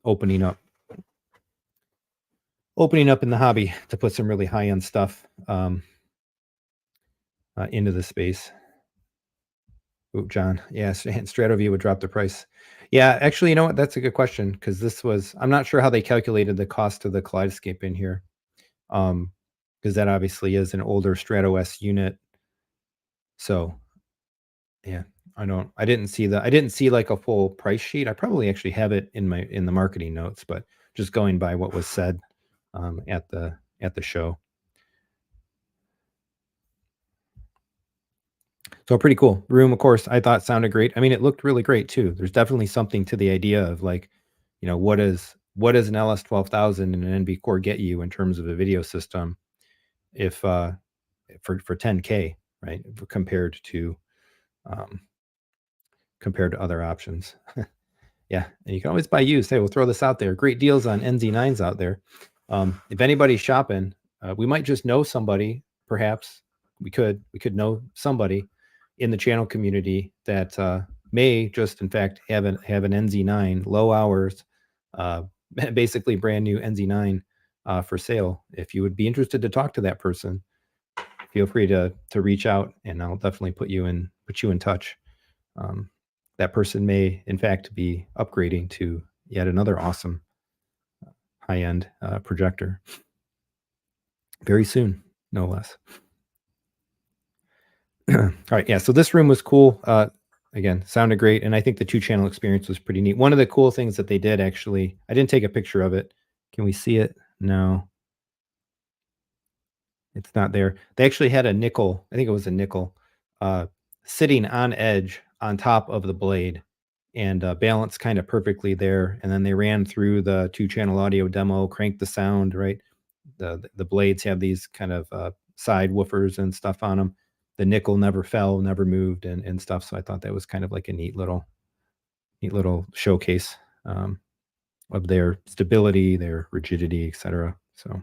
opening up in the hobby to put some really high end stuff into the space. Ooh, John, yes, and StratoView would drop the price. Yeah, actually, you know what? That's a good question, because I'm not sure how they calculated the cost of the Kaleidoscape in here, because that obviously is an older Strato S unit. So, yeah, I didn't see like a full price sheet. I probably actually have it in the marketing notes, but just going by what was said at the show. So pretty cool. Room, of course, I thought sounded great. I mean, it looked really great too. There's definitely something to the idea of, like, you know, what does an LS12000 and an NV Core get you in terms of a video system, if for 10K, right? Compared to other options. Yeah, and you can always buy used. Hey, we'll throw this out there. Great deals on NZ9s out there. If anybody's shopping, we might just know somebody. Perhaps we could know somebody in the channel community that may just, in fact, have an NZ9, low hours, basically brand new NZ9 for sale. If you would be interested to talk to that person, feel free to reach out, and I'll definitely put you in touch. That person may, in fact, be upgrading to yet another awesome high-end projector very soon, no less. All right, yeah, so this room was cool. Again, sounded great, and I think the 2-channel experience was pretty neat. One of the cool things that they did, actually, I didn't take a picture of it. Can we see it? No. It's not there. They actually had a nickel, I think it was a nickel, sitting on edge on top of the blade, and balanced kind of perfectly there. And then they ran through the 2-channel audio demo, cranked the sound, right? The blades have these kind of side woofers and stuff on them. The nickel never fell, never moved, and stuff. So I thought that was kind of like a neat little showcase of their stability, their rigidity, etc. So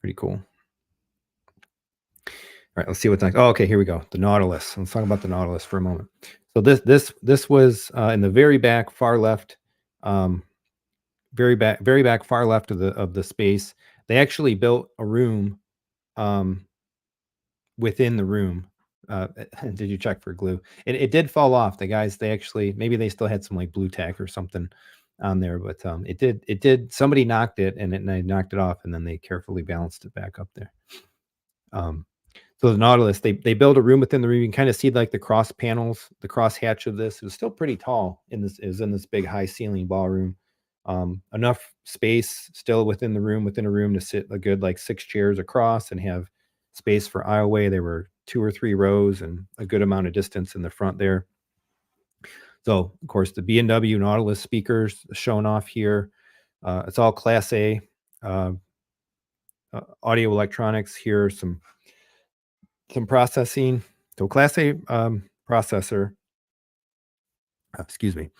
pretty cool. All right, let's see what's next. Oh, okay, here we go. The Nautilus. Let's talk about the Nautilus for a moment. So this was in the very back, far left, very back, far left of the space. They actually built a room within the room. Did you check for glue? It did fall off. The guys, they actually, maybe they still had some like blue tack or something on there, but it did. Somebody knocked it, and they knocked it off, and then they carefully balanced it back up there. So the Nautilus, they build a room within the room. You can kind of see like the cross panels, the cross hatch of this. It was still pretty tall in this. It was in this big high ceiling ballroom. Enough space still within a room to sit a good like 6 chairs across and have space for aisleway. There were 2 or 3 rows and a good amount of distance in the front there. So of course the B&W Nautilus speakers shown off here. It's all Class A. audio electronics here, some processing. So Class A processor, excuse me.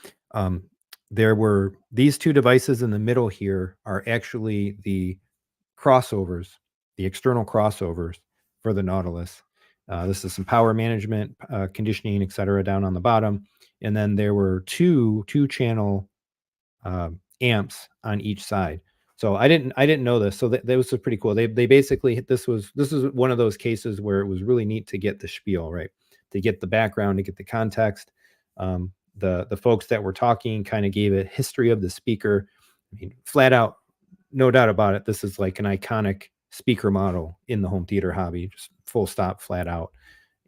There were these two devices in the middle here are actually the crossovers, the external crossovers for the Nautilus. This is some power management, conditioning, etc. down on the bottom. And then there were two channel amps on each side. So I didn't know this. So that was pretty cool. They basically, this was one of those cases where it was really neat to get the spiel, right? To get the background, to get the context. The folks that were talking kind of gave a history of the speaker. I mean, flat out, no doubt about it, this is like an iconic speaker model in the home theater hobby, just full stop, flat out.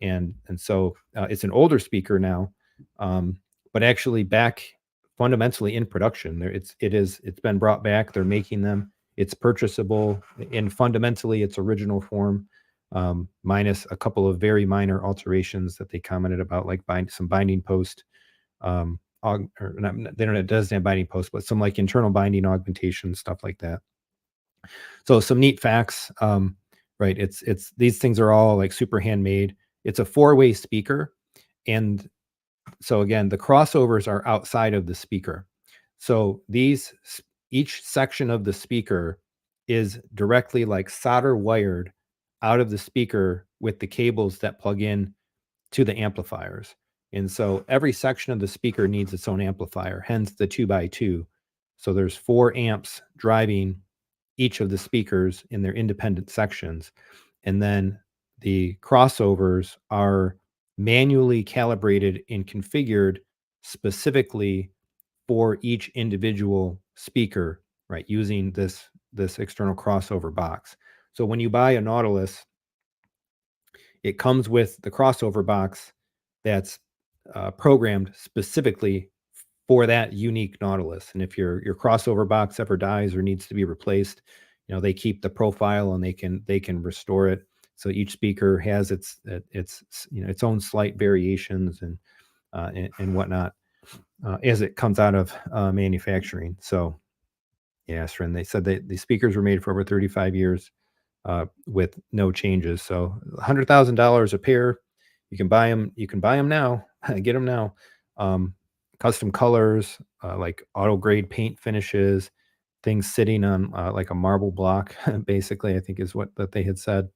And so it's an older speaker now, but actually back fundamentally in production. There, it's been brought back. They're making them. It's purchasable in fundamentally its original form, minus a couple of very minor alterations that they commented about, like some binding post. Or not, they don't. It doesn't have binding post, but some like internal binding augmentation stuff like that. So some neat facts. Right. It's these things are all like super handmade. It's a 4-way speaker, and so again, the crossovers are outside of the speaker. So each section of the speaker is directly like solder wired out of the speaker with the cables that plug in to the amplifiers. And so every section of the speaker needs its own amplifier, hence the 2x2. So there's 4 amps driving each of the speakers in their independent sections. And then the crossovers are manually calibrated and configured specifically for each individual speaker, right? Using this external crossover box. So when you buy a Nautilus, it comes with the crossover box that's programmed specifically for that unique Nautilus. And if your crossover box ever dies or needs to be replaced, they keep the profile and they can restore it. So each speaker has its own slight variations and whatnot as it comes out of manufacturing. So yeah, Sren, they said that the speakers were made for over 35 years with no changes. So $100,000 a pair. You can buy them. You can buy them now. Get them now. Custom colors, like auto grade paint finishes, things sitting on like a marble block, basically, I think is what that they had said.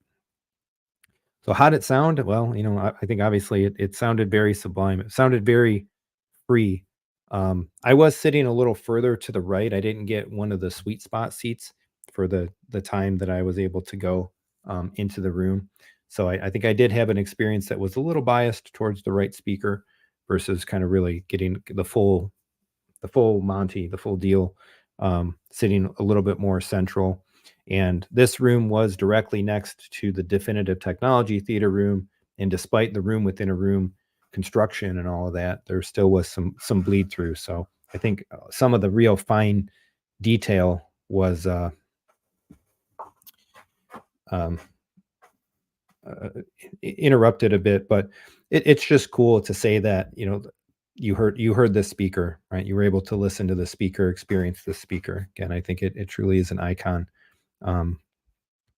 So how did it sound? Well, I think obviously it sounded very sublime. It sounded very free. I was sitting a little further to the right. I didn't get one of the sweet spot seats for the time that I was able to go into the room. So I think I did have an experience that was a little biased towards the right speaker versus kind of really getting the full Monty, the full deal, sitting a little bit more central. And this room was directly next to the Definitive Technology Theater room. And despite the room within a room construction and all of that, there still was some bleed through. So I think some of the real fine detail was interrupted a bit, but it's just cool to say that you heard this speaker, right? You were able to listen to the speaker, experience the speaker. Again, I think it truly is an icon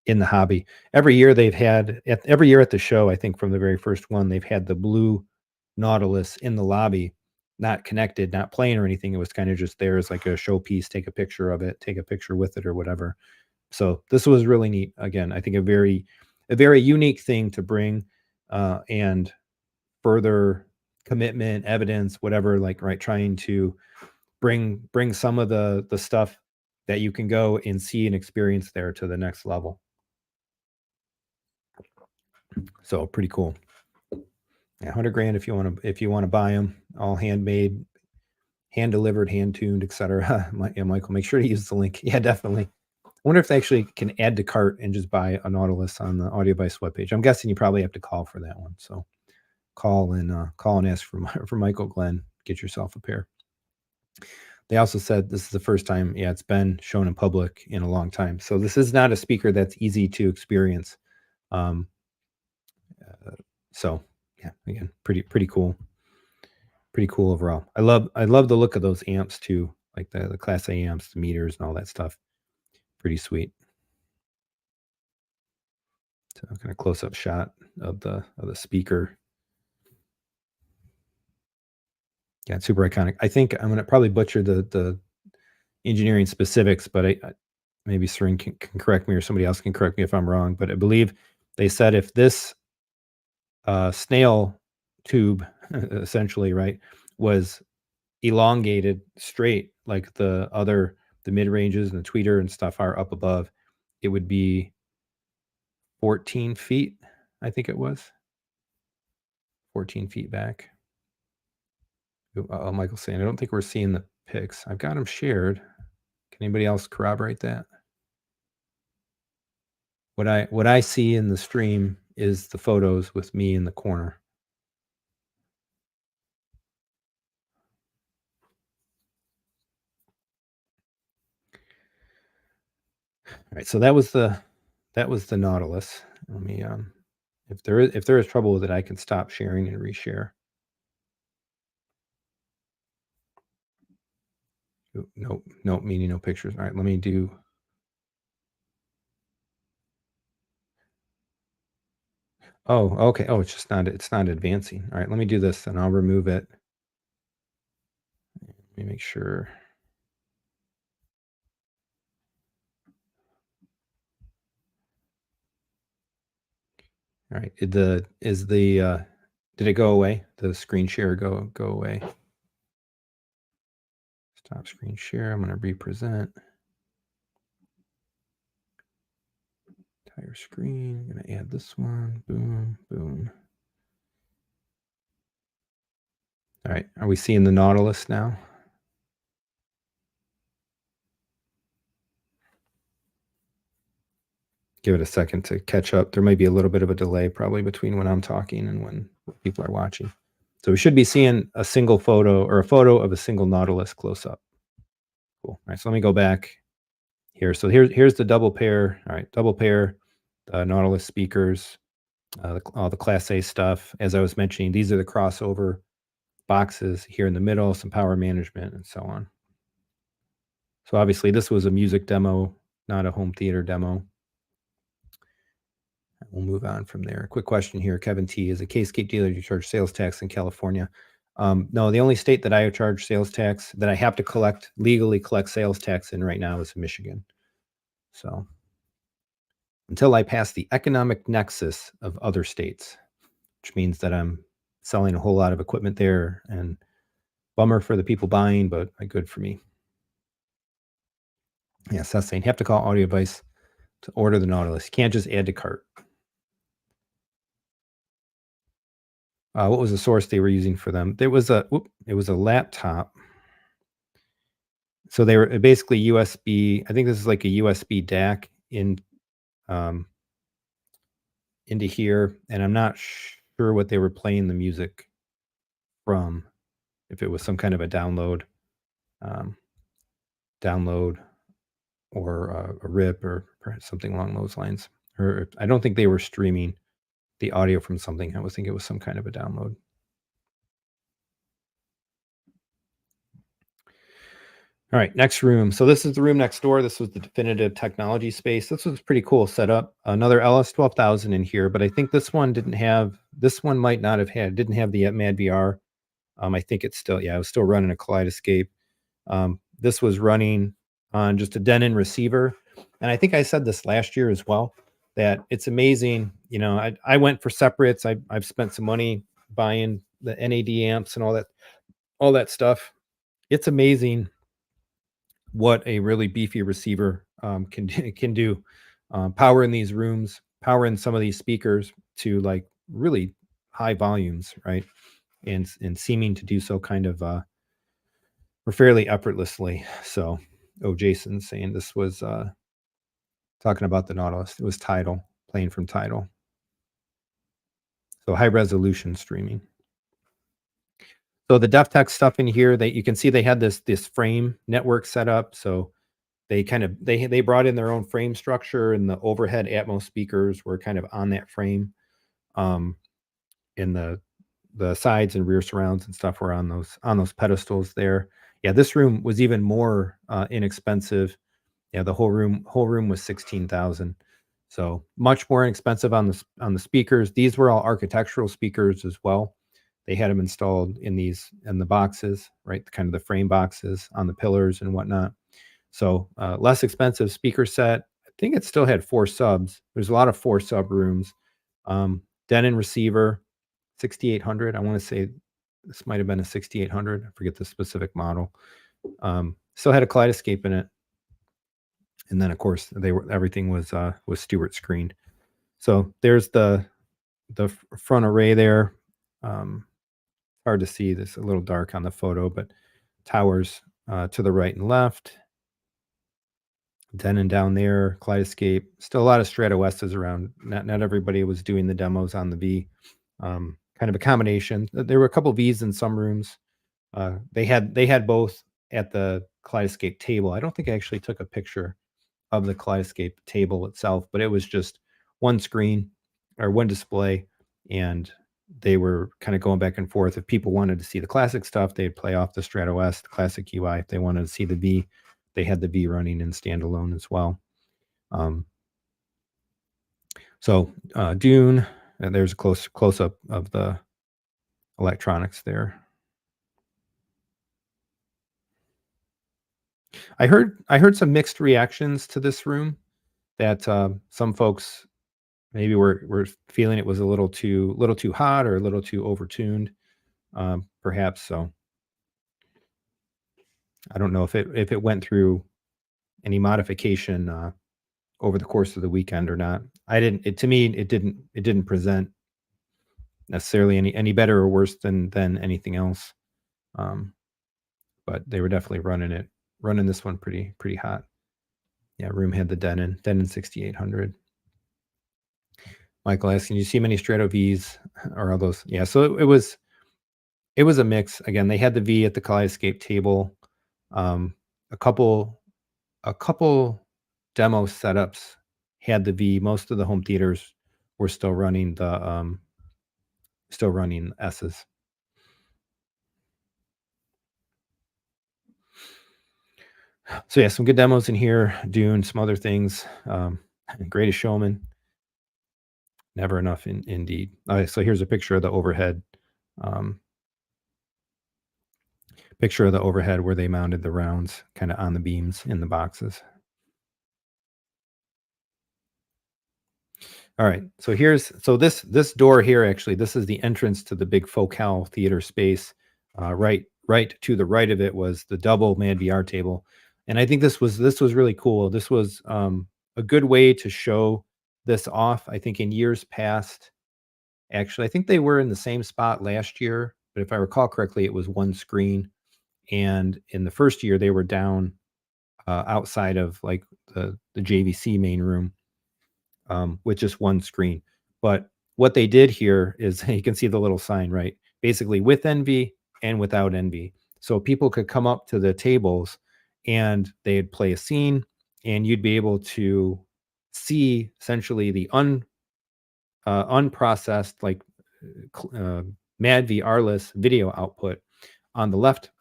in the hobby. Every year at the show, I think from the very first one, they've had the blue Nautilus in the lobby, not connected, not playing or anything. It was kind of just there as like a showpiece, take a picture of it, take a picture with it or whatever. So this was really neat. Again, I think a very unique thing to bring and further commitment, evidence, whatever, like, right, trying to bring some of the stuff that you can go and see and experience there to the next level. So pretty cool. Yeah, $100,000 if you want to buy them, all handmade, hand delivered, hand tuned, etc. Yeah, Michael, make sure to use the link. Yeah, definitely. I wonder if they actually can add to cart and just buy a Nautilus on the AudioBice webpage. I'm guessing you probably have to call for that one. So call and ask for Michael Glenn. Get yourself a pair. They also said this is the first time, it's been shown in public in a long time. So this is not a speaker that's easy to experience. So yeah, again, pretty cool. Pretty cool overall. I love the look of those amps too, like the Class A amps, the meters and all that stuff. Pretty sweet. So kind of close up shot of the speaker. Yeah, it's super iconic. I think I'm gonna probably butcher the engineering specifics, but maybe Seren can correct me, or somebody else can correct me if I'm wrong. But I believe they said if this snail tube, essentially, right, was elongated straight like the mid ranges and the tweeter and stuff are up above, it would be 14 feet. I think it was 14 feet back. Oh, Michael's saying, I don't think we're seeing the pics. I've got them shared. Can anybody else corroborate that? What I see in the stream is the photos with me in the corner. All right, so that was the Nautilus. Let me if there is trouble with it, I can stop sharing and reshare. Nope, meaning no pictures. All right, let me do. Oh, okay. Oh, it's not advancing. All right, let me do this and I'll remove it. Let me make sure. All right, did it go away? The screen share go away? Stop screen share. I'm going to represent. Entire screen. I'm going to add this one. Boom, boom. All right, are we seeing the Nautilus now? Give it a second to catch up. There might be a little bit of a delay probably between when I'm talking and when people are watching. So we should be seeing a single photo, or a photo of a single Nautilus close up. Cool. All right, so let me go back here. So here's the double pair. All right, double pair, Nautilus speakers, all the Class A stuff. As I was mentioning, these are the crossover boxes here in the middle, some power management and so on. So obviously this was a music demo, not a home theater demo. We'll move on from there. Quick question here. Kevin T. Is a K-Scape dealer, do you charge sales tax in California? No, the only state that I charge sales tax, that I have to legally collect sales tax in right now, is Michigan. So until I pass the economic nexus of other states, which means that I'm selling a whole lot of equipment there, and bummer for the people buying, but good for me. Yeah, Seth's saying you have to call Audio Advice to order the Nautilus. You can't just add to cart. What was the source they were using for them? It was a laptop. So they were basically USB. I think this is like a USB DAC into here, and I'm not sure what they were playing the music from. If it was some kind of a download, or a rip, or something along those lines. Or I don't think they were streaming the audio from something. I was thinking it was some kind of a download. All right, next room. So this is the room next door. This was the definitive technology space. This was pretty cool setup. Another LS12000 in here, but I think this one didn't have. This one might not have had. Didn't have the MadVR. I think it's still. Yeah, it was still running a Kaleidoscape. This was running on just a Denon receiver, and I think I said this last year as well, that it's amazing. You know, I went for separates. I've spent some money buying the NAD amps and all that stuff. It's amazing what a really beefy receiver can do. Power in these rooms, power in some of these speakers to like really high volumes, right? And seeming to do so kind of or fairly effortlessly. So, Jason's saying this was talking about the Nautilus. It was Tidal, playing from Tidal. So high resolution streaming. So the DefTech stuff in here, you can see they had this frame network set up. So they kind of they brought in their own frame structure, and the overhead Atmos speakers were kind of on that frame. In the sides and rear surrounds and stuff were on those pedestals there. Yeah, this room was even more inexpensive. Yeah, the whole room was $16,000. So much more inexpensive on the speakers. These were all architectural speakers as well. They had them installed in the boxes, right? Kind of the frame boxes on the pillars and whatnot. So less expensive speaker set. I think it still had 4 subs. There's a lot of 4 sub rooms. Denon receiver, 6800. I want to say this might have been a 6800. I forget the specific model. Still had a kaleidoscape in it. And then of course everything was Stewart screened. So there's the front array there. Hard to see, this a little dark on the photo, but towers to the right and left. Denon down there, kaleidoscape. Still a lot of Strato S's around. Not everybody was doing the demos on the V. Kind of a combination. There were a couple V's in some rooms. They had both at the kaleidoscape table. I don't think I actually took a picture of the kaleidoscape table itself, but it was just one screen or one display, and they were kind of going back and forth. If people wanted to see the classic stuff, they'd play off the Strato S, the classic UI. If they wanted to see the V, they had the V running in standalone as well. So Dune, and there's a close up of the electronics there. I heard some mixed reactions to this room, that some folks maybe were feeling it was a little too hot or a little too overtuned, perhaps. So I don't know if it went through any modification over the course of the weekend or not. To me it didn't present necessarily any better or worse than anything else. But they were definitely running this one pretty hot. Yeah, room had the Denon 6800. Michael asking, "Do you see many Strato Vs or all those?" Yeah, so it was a mix. Again, they had the V at the kaleidoscape table. A couple demo setups had the V. Most of the home theaters were still running S's. So yeah, some good demos in here. Dune, some other things. Greatest Showman. Never enough, indeed. All right, so here's a picture of the overhead. Picture of the overhead where they mounted the rounds kind of on the beams in the boxes. All right, so this door here, actually, this is the entrance to the big Focal theater space. Right to the right of it was the double MadVR table, and I think this was really cool. This was a good way to show this off. I think in years past, actually, I think they were in the same spot last year, but if I recall correctly, it was one screen. And in the first year, they were down outside of like the JVC main room with just one screen. But what they did here is you can see the little sign, right? Basically with NV and without NV. So people could come up to the tables and they'd play a scene, and you'd be able to see essentially the unprocessed, like MadVR-less video output on the left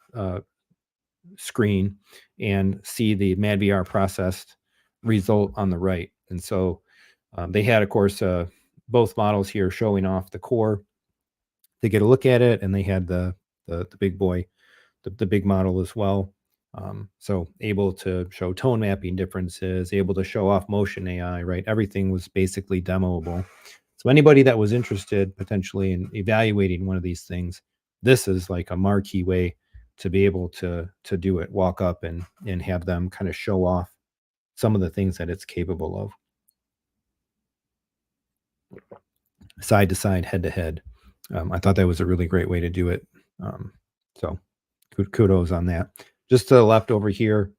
screen, and see the MadVR processed result on the right. And so they had, of course, both models here showing off the core to get a look at it, and they had the big boy, the big model as well. So able to show tone mapping differences, able to show off motion AI, right? Everything was basically demoable. So anybody that was interested potentially in evaluating one of these things, this is like a marquee way to be able to do it. Walk up and have them kind of show off some of the things that it's capable of. Side to side, head to head. I thought that was a really great way to do it. So kudos on that. Just to the left over here,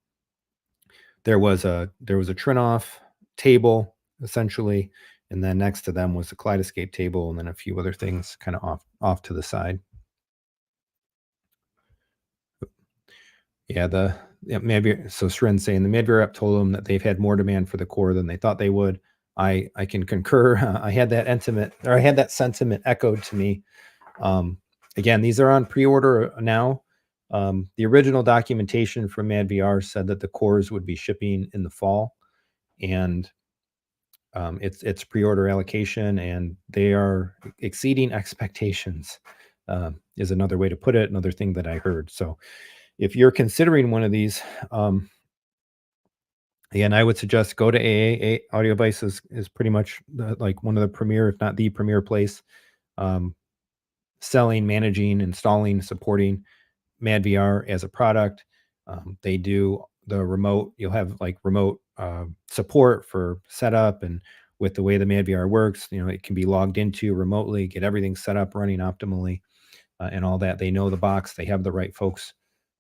there was a Trinoff table essentially, and then next to them was the kaleidoscape table, and then a few other things kind of off to the side. Yeah, MadVR. So Srin's saying the MadVR app told them that they've had more demand for the core than they thought they would. I can concur. I had that sentiment echoed to me. Again, these are on pre-order now. The original documentation from MadVR said that the cores would be shipping in the fall, and It's pre-order allocation, and they are exceeding expectations. Is another way to put it. Another thing that I heard. So, if you're considering one of these, again, I would suggest go to AA. Audio Device is pretty much like one of the premier, if not the premier place, um, selling, managing, installing, supporting MadVR as a product. They do the remote. You'll have like remote support for setup, and with the way the MadVR works, it can be logged into remotely, get everything set up, running optimally, and all that. They know the box. They have the right folks,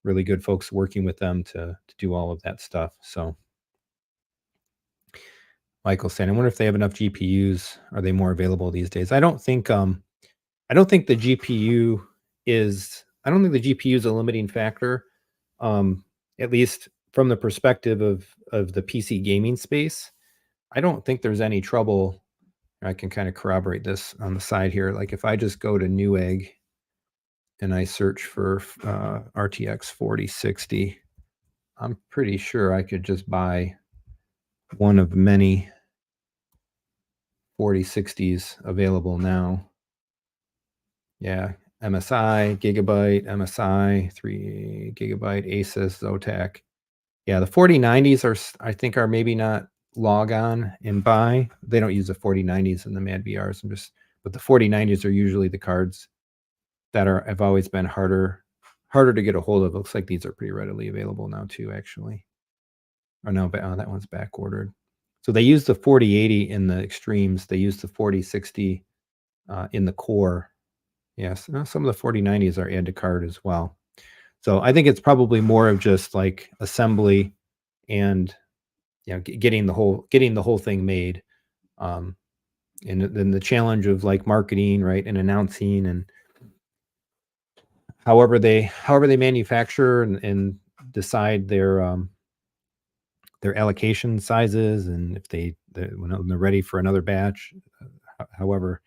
really good folks working with them to do all of that stuff. So, Michael saying, I wonder if they have enough GPUs. Are they more available these days? I don't think the GPU I don't think the GPU is a limiting factor. At least from the perspective of the PC gaming space. I don't think there's any trouble. I can kind of corroborate this on the side here. Like if I just go to Newegg and I search for RTX 4060, I'm pretty sure I could just buy one of many 4060s available now. Yeah, MSI, Gigabyte, MSI, 3 Gigabyte, Asus, Zotac. Yeah, the 4090s I think are maybe not log on and buy. They don't use the 4090s in the MadVRs. But the 4090s are usually the cards that have always been harder to get a hold of. Looks like these are pretty readily available now too, actually. Oh no, but that one's back ordered. So they use the 4080 in the extremes. They use the 4060 in the core. Yes, some of the 4090s are add to card as well. So I think it's probably more of just like assembly and getting the whole thing made. And then the challenge of like marketing, right, and announcing, and however they manufacture and decide their allocation sizes, and if when they're ready for another batch, however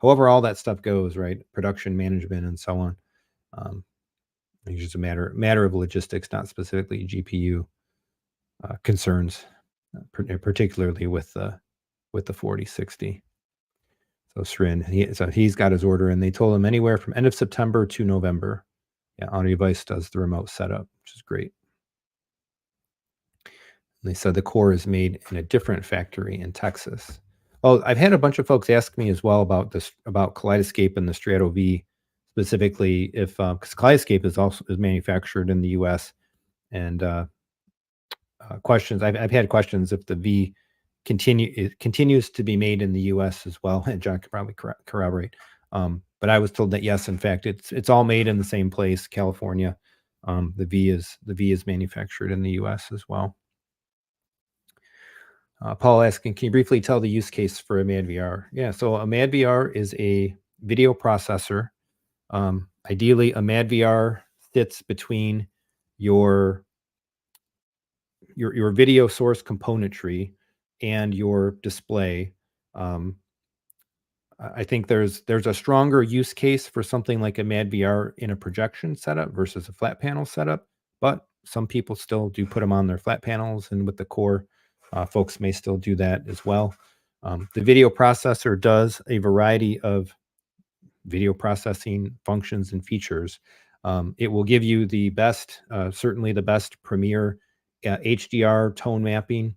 all that stuff goes, right, production management and so on. It's just a matter of logistics, not specifically GPU concerns, particularly with the 4060. So Srin, he's got his order, and they told him anywhere from end of September to November. Yeah, Audio Device does the remote setup, which is great. And they said the core is made in a different factory in Texas. Well, I've had a bunch of folks ask me as well about Kaleidoscape and the Strato V, specifically if because Kaleidoscape is manufactured in the U.S. and questions. I've had questions if the V continues to be made in the U.S. as well, and John could probably corroborate. But I was told that yes, in fact, it's all made in the same place, California. The V is manufactured in the U.S. as well. Paul asking, can you briefly tell the use case for a MadVR? Yeah, so a MadVR is a video processor. Ideally, a MadVR sits between your video source componentry and your display. I think there's a stronger use case for something like a MadVR in a projection setup versus a flat panel setup, but some people still do put them on their flat panels, and with the core, folks may still do that as well. The video processor does a variety of video processing functions and features. It will give you the best, certainly the best premier HDR tone mapping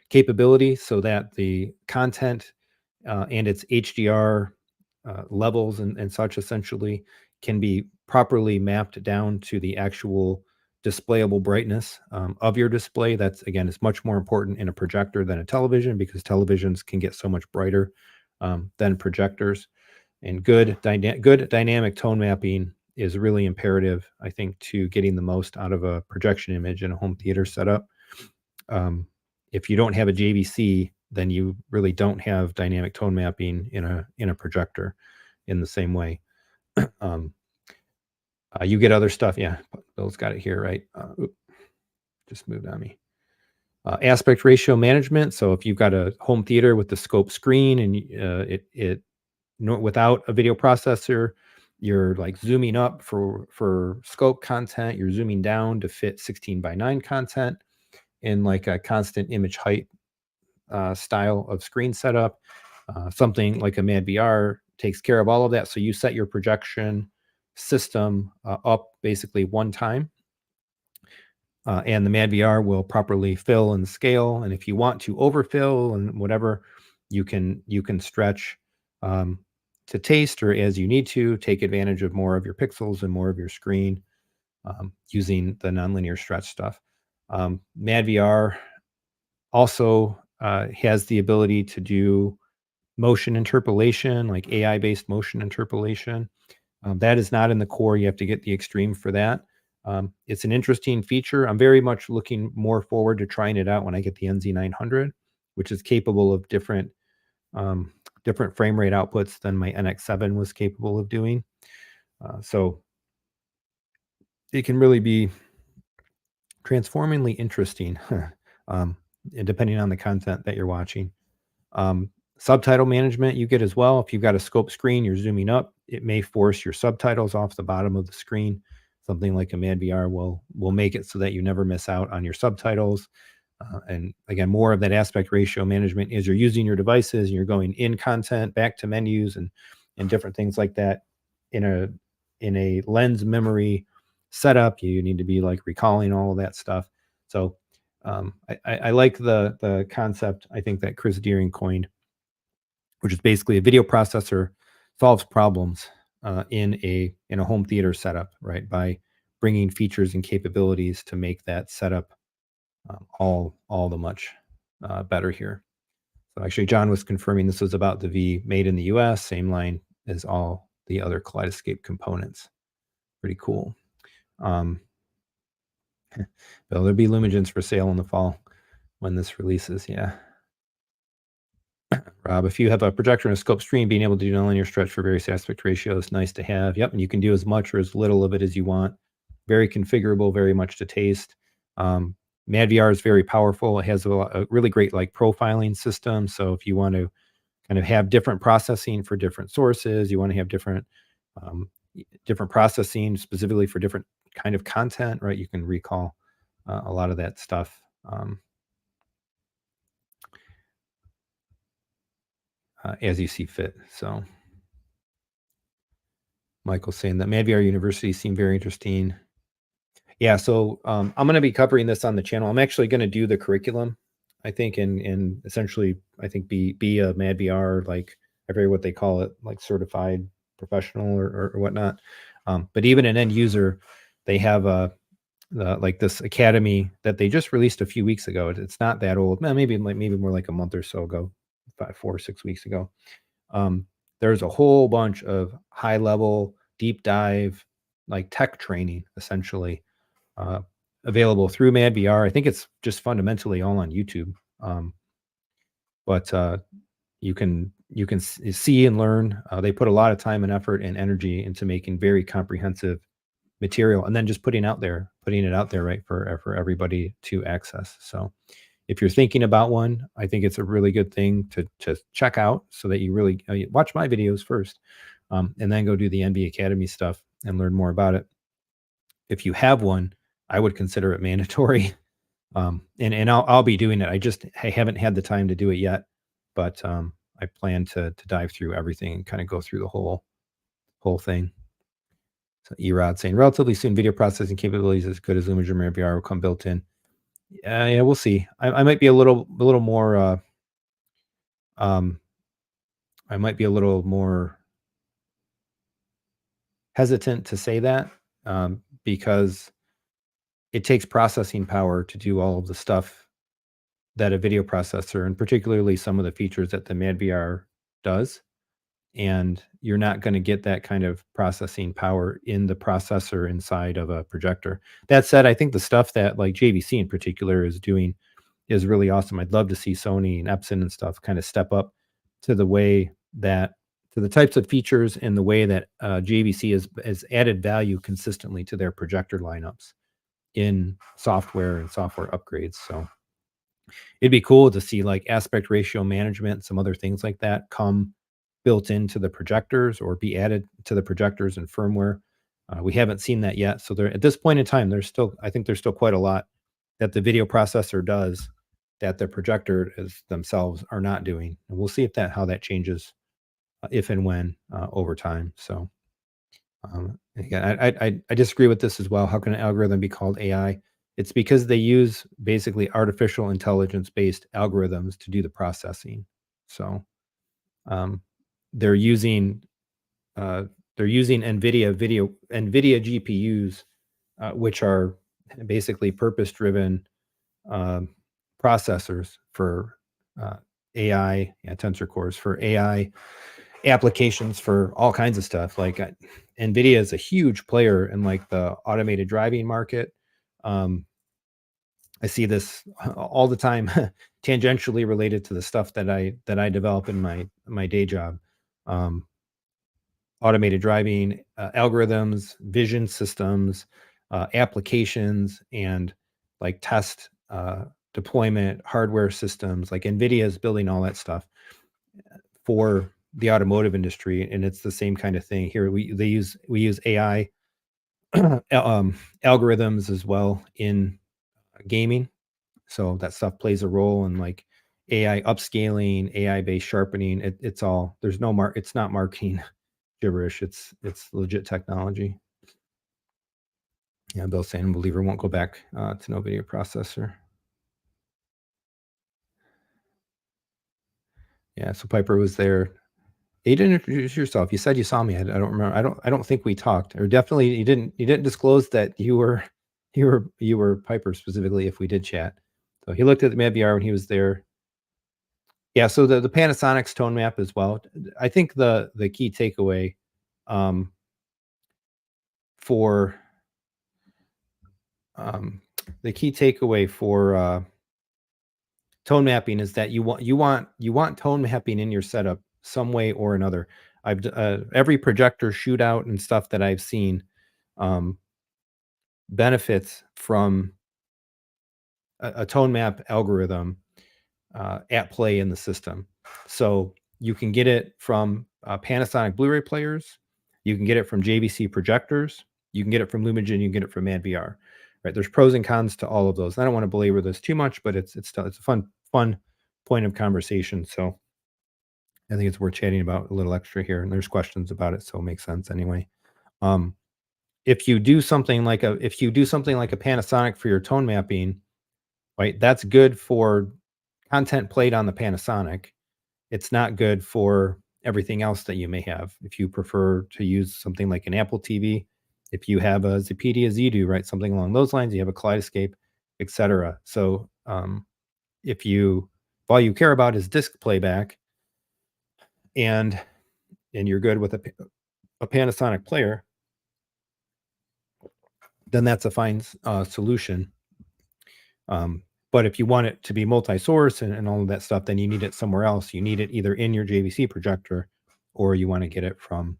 capability, so that the content and its HDR levels and such essentially can be properly mapped down to the actual displayable brightness of your display. That's, again, is much more important in a projector than a television, because televisions can get so much brighter than projectors. And good dynamic tone mapping is really imperative, I think, to getting the most out of a projection image in a home theater setup. If you don't have a JVC, then you really don't have dynamic tone mapping in a projector in the same way. You get other stuff. Yeah, Bill's got it here, right? Just moved on me. Aspect ratio management. So if you've got a home theater with the scope screen and without a video processor, you're like zooming up for scope content, you're zooming down to fit 16:9 content in like a constant image height style of screen setup. Something like a MadVR takes care of all of that. So you set your projection system up basically one time, and the MadVR will properly fill and scale. And if you want to overfill and whatever, you can stretch to taste, or as you need to take advantage of more of your pixels and more of your screen using the nonlinear stretch stuff. MadVR also has the ability to do motion interpolation, like AI-based motion interpolation. That is not in the core. You have to get the extreme for that. It's an interesting feature. I'm very much looking more forward to trying it out when I get the NZ900, which is capable of different frame rate outputs than my NX7 was capable of doing. So it can really be transformingly interesting, depending on the content that you're watching. Subtitle management you get as well. If you've got a scope screen, you're zooming up, it may force your subtitles off the bottom of the screen. Something like a MadVR will make it so that you never miss out on your subtitles. And again, more of that aspect ratio management as you're using your devices and you're going in content, back to menus and different things like that. In a lens memory setup, you need to be like recalling all of that stuff. So I like the concept, I think, that Chris Deering coined, which is basically a video processor solves problems in a home theater setup, right? By bringing features and capabilities to make that setup all the much better here. So actually, John was confirming this was about the V made in the US, same line as all the other Kaleidoscape components. Pretty cool. Bill, there'll be Lumigens for sale in the fall when this releases. Yeah. Rob, if you have a projector and a scope screen, being able to do nonlinear stretch for various aspect ratios, nice to have. Yep, and you can do as much or as little of it as you want. Very configurable, very much to taste. MadVR is very powerful. It has a really great like profiling system. So if you want to kind of have different processing for different sources, you want to have different processing specifically for different kind of content, right? You can recall a lot of that stuff. As you see fit. So Michael's saying that MadVR University seemed very interesting. Yeah, so I'm going to be covering this on the channel. I'm actually going to do the curriculum, I think, and essentially, I think be a MadVR, like I forget what they call it, like certified professional or whatnot. But even an end user, they have like this academy that they just released a few weeks ago. It's not that old, maybe more like a month or so ago, 4 or 6 weeks ago. There's a whole bunch of high level, deep dive, like tech training, essentially, available through MadVR. I think it's just fundamentally all on YouTube. But you can see and learn. They put a lot of time and effort and energy into making very comprehensive material, and then just putting it out there, right, for everybody to access. So if you're thinking about one, I think it's a really good thing to check out, so that you really watch my videos first, and then go do the NB Academy stuff and learn more about it. If you have one, I would consider it mandatory. And I'll be doing it. I haven't had the time to do it yet, but I plan to dive through everything and kind of go through the whole thing. So Erod saying relatively soon video processing capabilities as good as Lumigen MadVR will come built in. Yeah, we'll see. I might be a little more I might be a little more hesitant to say that, because it takes processing power to do all of the stuff that a video processor, and particularly some of the features that the MadVR does. And you're not going to get that kind of processing power in the processor inside of a projector. That said, I think the stuff that like JVC in particular is doing is really awesome. I'd love to see Sony and Epson and stuff kind of step up to the types of features and the way that JVC has added value consistently to their projector lineups in software and software upgrades. So it'd be cool to see like aspect ratio management, some other things like that come built into the projectors or be added to the projectors and firmware. We haven't seen that yet. So there, at this point in time, I think there's still quite a lot that the video processor does that the projector themselves are not doing. And we'll see if how that changes, if and when, over time. So again, I disagree with this as well. How can an algorithm be called AI? It's because they use basically artificial intelligence based algorithms to do the processing. So um, they're using NVIDIA GPUs, which are basically purpose driven processors for AI, tensor cores for AI applications for all kinds of stuff. Like NVIDIA is a huge player in like the automated driving market. I see this all the time, tangentially related to the stuff that I develop in my day job. Automated driving algorithms, vision systems, applications, and like test deployment hardware systems. Like NVIDIA is building all that stuff for the automotive industry, and it's the same kind of thing here. We use AI algorithms as well in gaming, so that stuff plays a role in like AI upscaling, AI based sharpening. It's all, there's no it's not marketing gibberish. It's legit technology. Yeah, Bill saying believer won't go back to no video processor. Yeah, so Piper was there. You didn't introduce yourself. You said you saw me. I don't remember. I don't think we talked. Or definitely you didn't disclose that you were Piper specifically if we did chat. So he looked at the MadVR when he was there. Yeah, so the Panasonic's tone map as well. I think the key takeaway for the key takeaway for tone mapping is that you want tone mapping in your setup some way or another. I've every projector shootout and stuff that I've seen benefits from a tone map algorithm at play in the system. So you can get it from Panasonic Blu-ray players, you can get it from JVC projectors, you can get it from Lumagen, you can get it from MadVR. Right? There's pros and cons to all of those. I don't want to belabor this too much, but it's a fun point of conversation. So I think it's worth chatting about a little extra here. And there's questions about it, so it makes sense anyway. If you do something like a Panasonic for your tone mapping, right? That's good for content played on the Panasonic. It's not good for everything else that you may have. If you prefer to use something like an Apple TV, if you have a Zapedia Z-Do, right? Something along those lines, you have a Kaleidoscape, etc. So if all you care about is disc playback and you're good with a Panasonic player, then that's a fine solution. But if you want it to be multi-source and all of that stuff, then you need it somewhere else. You need it either in your JVC projector, or you want to get it from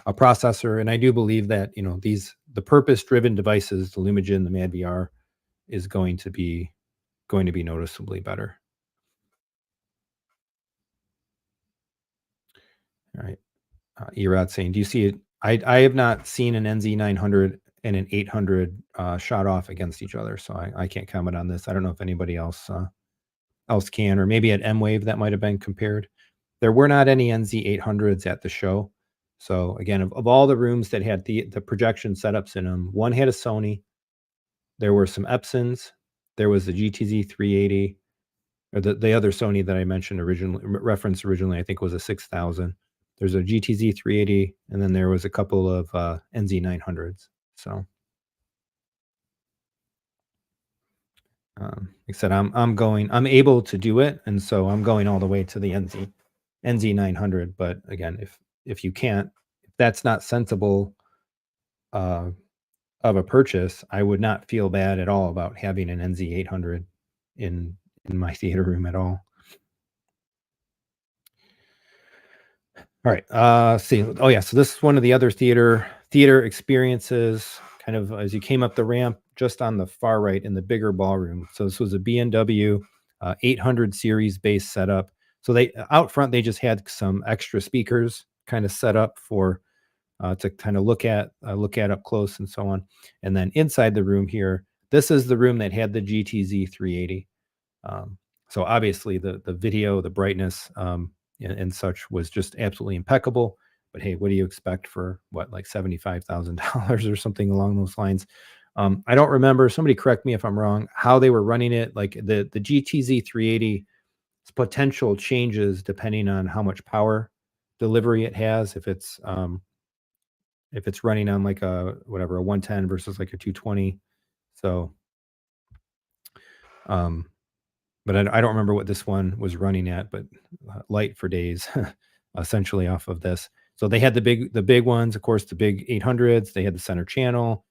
a processor. And I do believe that the purpose-driven devices, the Lumagen, the MadVR, is going to be noticeably better. All right. Erod saying, do you see it? I have not seen an NZ900 and an 800 shot off against each other, so I can't comment on this. I don't know if anybody else can, or maybe at M-Wave that might have been compared. There were not any NZ800s at the show. So again, of all the rooms that had the projection setups in them, one had a Sony. There were some Epsons. There was the GTZ380, or the other Sony that I mentioned referenced originally, I think was a 6000. There's a GTZ380, and then there was a couple of NZ900s. So, like I said, I'm able to do it, and so I'm going all the way to the NZ900. But again, if you can't, if that's not sensible of a purchase, I would not feel bad at all about having an NZ800 in my theater room at all. All right. See. Oh yeah. So this is one of the other theater experiences. Kind of as you came up the ramp, just on the far right in the bigger ballroom. So this was a B&W 800 series base setup. So they out front they just had some extra speakers kind of set up for to kind of look at up close and so on. And then inside the room here, this is the room that had the GTZ 380. So obviously the video, the brightness, and such was just absolutely impeccable. But hey, what do you expect for what, like $75,000 or something along those lines? I don't remember. Somebody correct me if I'm wrong. How they were running it, like the GTZ 380 potential changes depending on how much power delivery it has. If it's running on like a whatever a 110 versus like a 220. So um, but I don't remember what this one was running at, but light for days, essentially off of this. So they had the big ones, of course, the big 800s. They had the center channel.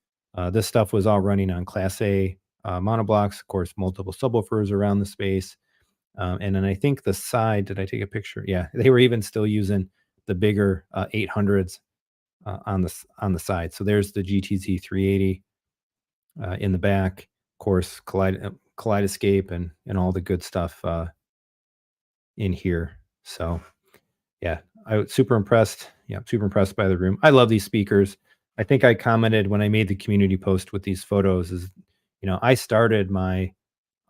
This stuff was all running on Class A monoblocks, of course, multiple subwoofers around the space. And then I think the side. Did I take a picture? Yeah, they were even still using the bigger 800s on the side. So there's the GTZ 380 in the back, of course, kaleidoscape and all the good stuff in here. So yeah, I was super impressed. Yeah, super impressed by the room. I love these speakers. I think I commented when I made the community post with these photos is, I started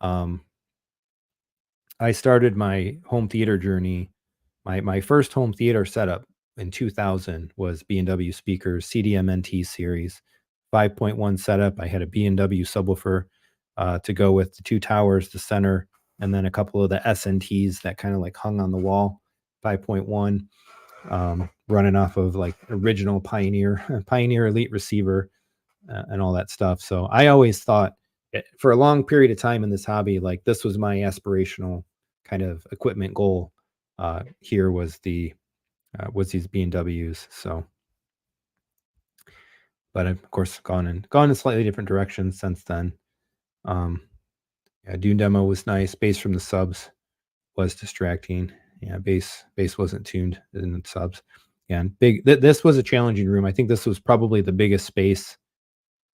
um my home theater journey. My first home theater setup in 2000 was B&W speakers, CDMNT series, 5.1 setup. I had a B&W subwoofer to go with the two towers, the center, and then a couple of the SNTs that kind of like hung on the wall, 5.1, running off of like original Pioneer Elite receiver and all that stuff. So I always thought for a long period of time in this hobby, like this was my aspirational kind of equipment goal. Here was these B&Ws. So, but I've of course gone in slightly different directions since then. Um, yeah, Dune demo was nice. Bass from the subs was distracting. Yeah, bass wasn't tuned in the subs. Yeah, and this was a challenging room. I think this was probably the biggest space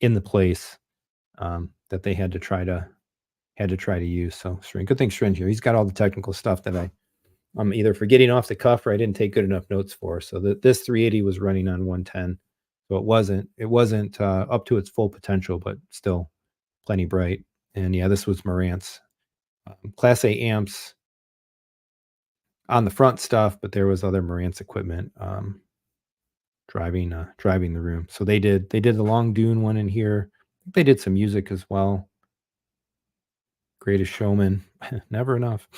in the place that they had to try to use. So good thing Strin here. He's got all the technical stuff that I'm either forgetting off the cuff or I didn't take good enough notes for. So this 380 was running on 110, so it wasn't up to its full potential, but still plenty bright. And yeah, this was Marantz Class A amps on the front stuff, but there was other Marantz equipment driving the room. So they did the Long Dune one in here. They did some music as well. Greatest Showman, never enough.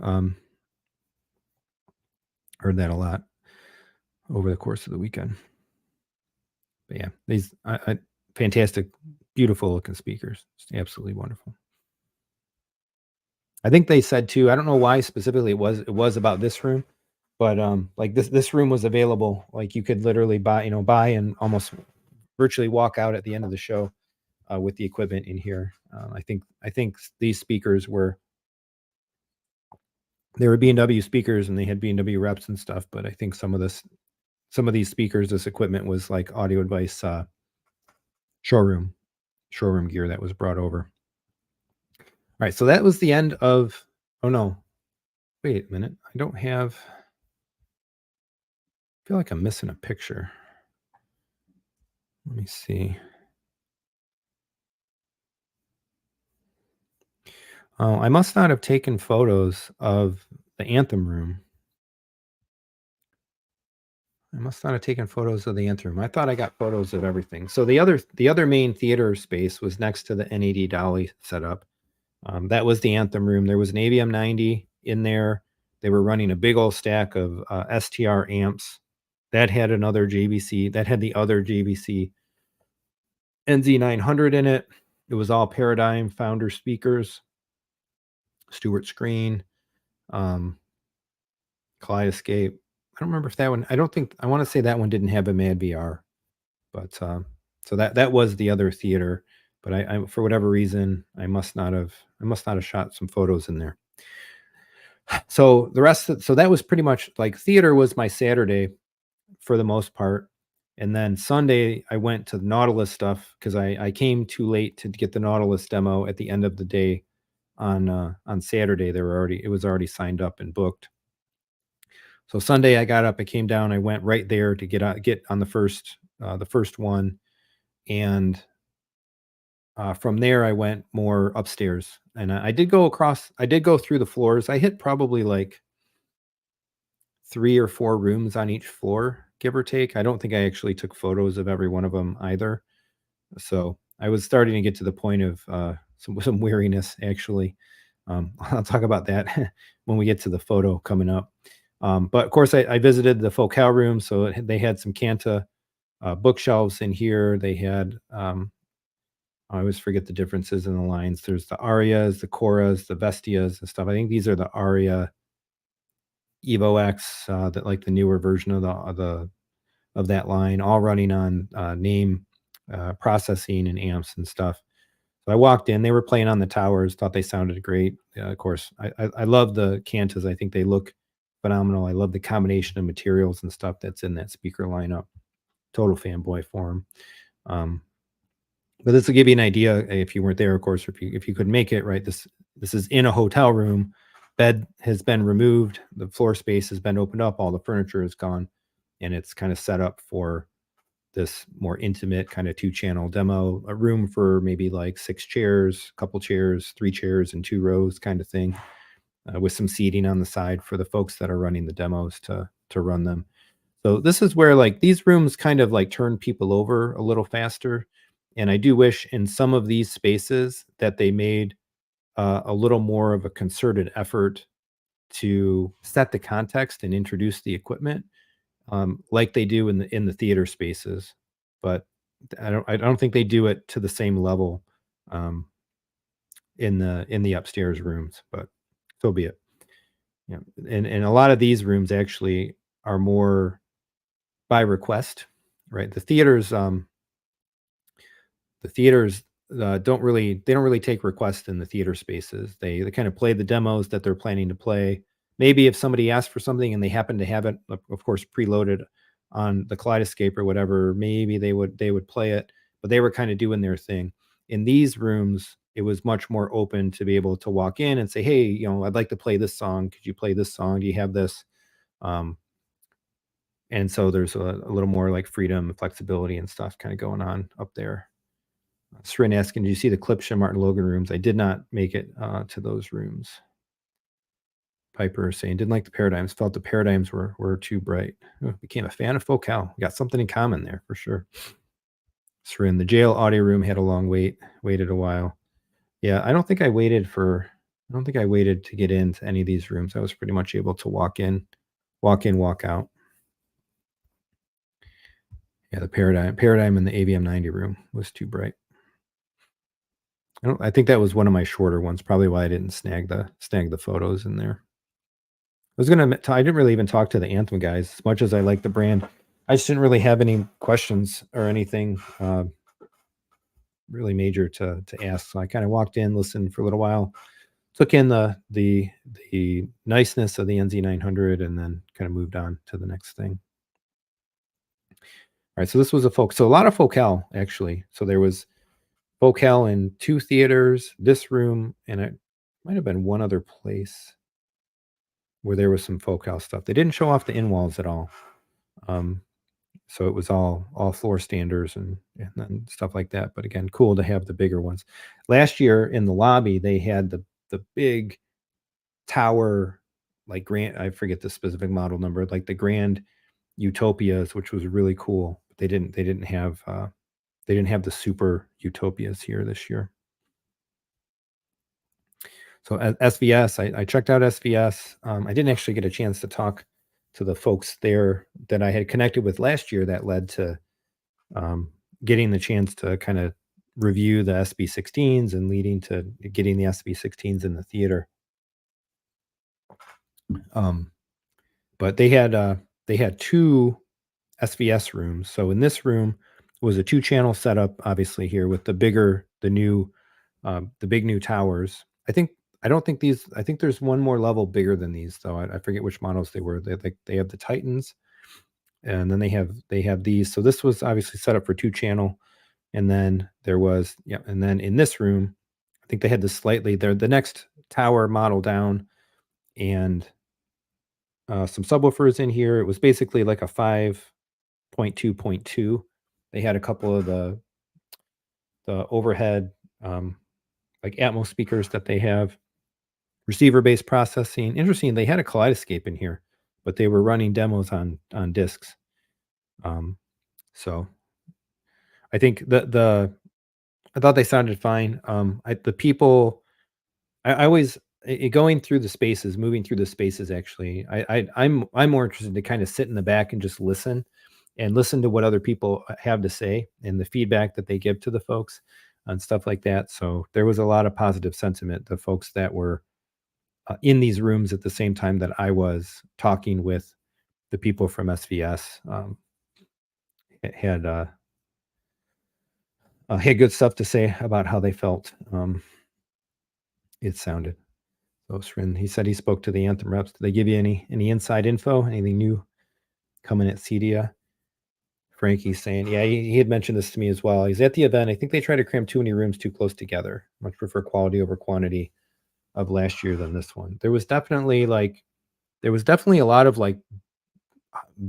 Um, Heard that a lot over the course of the weekend. But yeah, these fantastic, beautiful looking speakers. It's absolutely wonderful. I think they said too, I don't know why specifically it was about this room, but like this room was available. Like you could literally buy and almost virtually walk out at the end of the show with the equipment in here. I think these speakers they were B&W speakers and they had B&W reps and stuff, but I think some of these speakers, this equipment was like Audio Advice showroom gear that was brought over. All right, so that was the end of. Oh no, wait a minute. I don't have. I feel like I'm missing a picture. Let me see. Oh, I must not have taken photos of the Anthem room. I must not have taken photos of the Anthem room. I thought I got photos of everything. So the other main theater space was next to the NAD Dali setup. That was the Anthem room. There was an AVM 90 in there. They were running a big old stack of STR amps. That had another JVC. That had the other JVC NZ900 in it. It was all Paradigm Founder speakers. Stewart screen, Kaleidoscape. I don't remember if that one. I don't think. I want to say that one didn't have a MadVR, but so that was the other theater. But I for whatever reason I must not have shot some photos in there. So so that was pretty much like theater was my Saturday for the most part. And then Sunday I went to the Nautilus stuff because I came too late to get the Nautilus demo at the end of the day on Saturday. It was already signed up and booked. So Sunday I got up, I came down, I went right there to get on the first one. And From there, I went more upstairs, and I did go across. I did go through the floors. I hit probably like 3 or 4 rooms on each floor, give or take. I don't think I actually took photos of every one of them either. So I was starting to get to the point of some weariness, actually. I'll talk about that when we get to the photo coming up. But of course, I visited the Focal room, so they had some Canta bookshelves in here. They had I always forget the differences in the lines. There's the Arias, the Coras, the Vestias, and stuff. I think these are the Aria Evo X, that like the newer version of of that line, all running on name processing and amps and stuff. So I walked in, they were playing on the towers, thought they sounded great. Of course, I love the Cantas. I think they look phenomenal. I love the combination of materials and stuff that's in that speaker lineup. Total fanboy for them. But this will give you an idea if you weren't there, of course, if you could make it, right? This is in a hotel room. Bed has been removed, the floor space has been opened up, all the furniture is gone, and it's kind of set up for this more intimate kind of 2-channel demo, a room for maybe like 6 chairs, a couple chairs, 3 chairs and 2 rows kind of thing, with some seating on the side for the folks that are running the demos to run them. So this is where like these rooms kind of like turn people over a little faster. And I do wish in some of these spaces that they made a little more of a concerted effort to set the context and introduce the equipment, like they do in the theater spaces. But I don't think they do it to the same level um, in the upstairs rooms. But so be it. Yeah, and a lot of these rooms actually are more by request, right? The theaters don't really take requests in the theater spaces. They kind of play the demos that they're planning to play. Maybe if somebody asks for something and they happen to have it, of course, preloaded on the Kaleidoscape or whatever, maybe they would play it, but they were kind of doing their thing. In these rooms, it was much more open to be able to walk in and say, "Hey, I'd like to play this song. Could you play this song? Do you have this?" Um, and so there's a little more like freedom and flexibility and stuff kind of going on up there. Srin asking, "Did you see the Klipsch Martin Logan rooms?" I did not make it to those rooms. Piper saying, "Didn't like the paradigms. Felt the paradigms were too bright." Oh, became a fan of Focal. We got something in common there for sure. Srin, the jail audio room had a long wait. Waited a while. Yeah, I don't think I waited to get into any of these rooms. I was pretty much able to walk in, walk out. Yeah, the paradigm in the AVM 90 room was too bright. I think that was one of my shorter ones, probably why I didn't snag the photos in there. I didn't really even talk to the Anthem guys as much as I like the brand. I just didn't really have any questions or anything really major to ask. So I kind of walked in, listened for a little while, took in the niceness of the NZ900, and then kind of moved on to the next thing. All right, so this was so a lot of Focal actually. So there was Focal in 2 theaters, this room, and it might have been one other place where there was some Focal stuff. They didn't show off the in walls at all. So it was all floor standers and then stuff like that. But again, cool to have the bigger ones. Last year in the lobby, they had the big tower, like grand, I forget the specific model number, like the grand Utopias, which was really cool. But they didn't have the super Utopias here this year. So SVS, I checked out SVS. I didn't actually get a chance to talk to the folks there that I had connected with last year. That led to getting the chance to kind of review the SB16s and leading to getting the SB16s in the theater. But they had 2 SVS rooms. So in this room was a 2-channel setup, obviously here with the big new towers. I think there's one more level bigger than these though. I forget which models they were. They have the Titans, and then they have these. So this was obviously set up for 2-channel, and then and then in this room, I think they had the next tower model down, and some subwoofers in here. It was basically like a 5.2.2. They had a couple of the overhead like Atmos speakers that they have, receiver-based processing. Interesting, they had a Kaleidoscape in here, but they were running demos on discs. So I think I thought they sounded fine. The people, I always going through the spaces, moving through the spaces. Actually, I'm more interested to kind of sit in the back and just listen, and listen to what other people have to say and the feedback that they give to the folks and stuff like that. So there was a lot of positive sentiment. The folks that were in these rooms at the same time that I was talking with the people from SVS had had good stuff to say about how they felt it sounded. So Srin, he said he spoke to the Anthem reps. Did they give you any inside info? Anything new coming at CEDIA? Frankie's saying, yeah, he had mentioned this to me as well. He's at the event. I think they try to cram too many rooms too close together. Much prefer quality over quantity of last year than this one. There was definitely a lot of like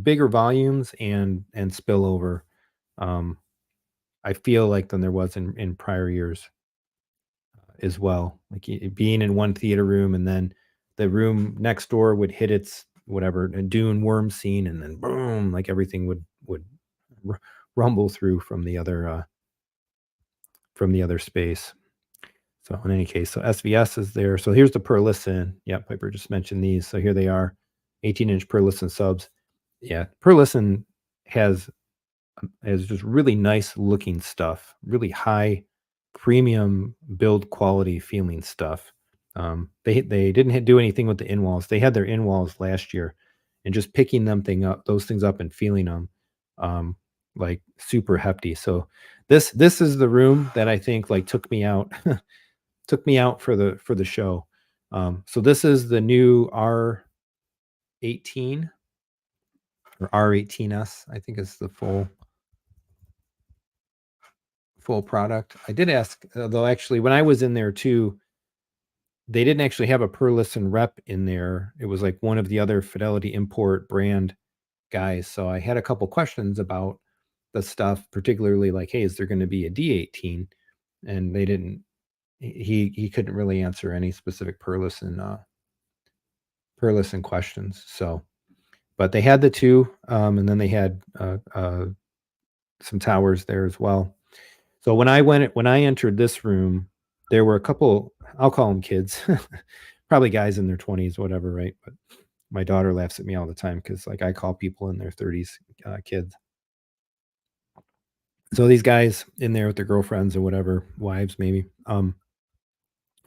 bigger volumes and spillover. I feel like than there was in prior years as well. Like being in one theater room and then the room next door would hit its whatever a dune worm scene and then boom, like everything would rumble through from the other space. So in any case, so SVS is there. So here's the Perlisten. Yeah, Piper just mentioned these. So here they are, 18-inch Perlisten subs. Yeah, Perlisten has just really nice looking stuff, really high premium build quality feeling stuff. They didn't do anything with the in walls. They had their in walls last year, and just picking those things up and feeling them, like super hefty. So this is the room that I think like took me out for the show. So this is the new R18 or R18S, I think is the full product. I did ask, though, actually, when I was in there too, they didn't actually have a Perlisten rep in there. It was like one of the other Fidelity Import brand guys. So I had a couple questions about the stuff, particularly like, hey, is there going to be a D18? And they didn't. He couldn't really answer any specific Perlisten questions. So, but they had the two, and then they had some towers there as well. So when I entered this room, there were a couple, I'll call them kids, probably guys in their 20s, whatever, right? But my daughter laughs at me all the time because like I call people in their 30s kids. So these guys in there with their girlfriends or whatever, wives maybe,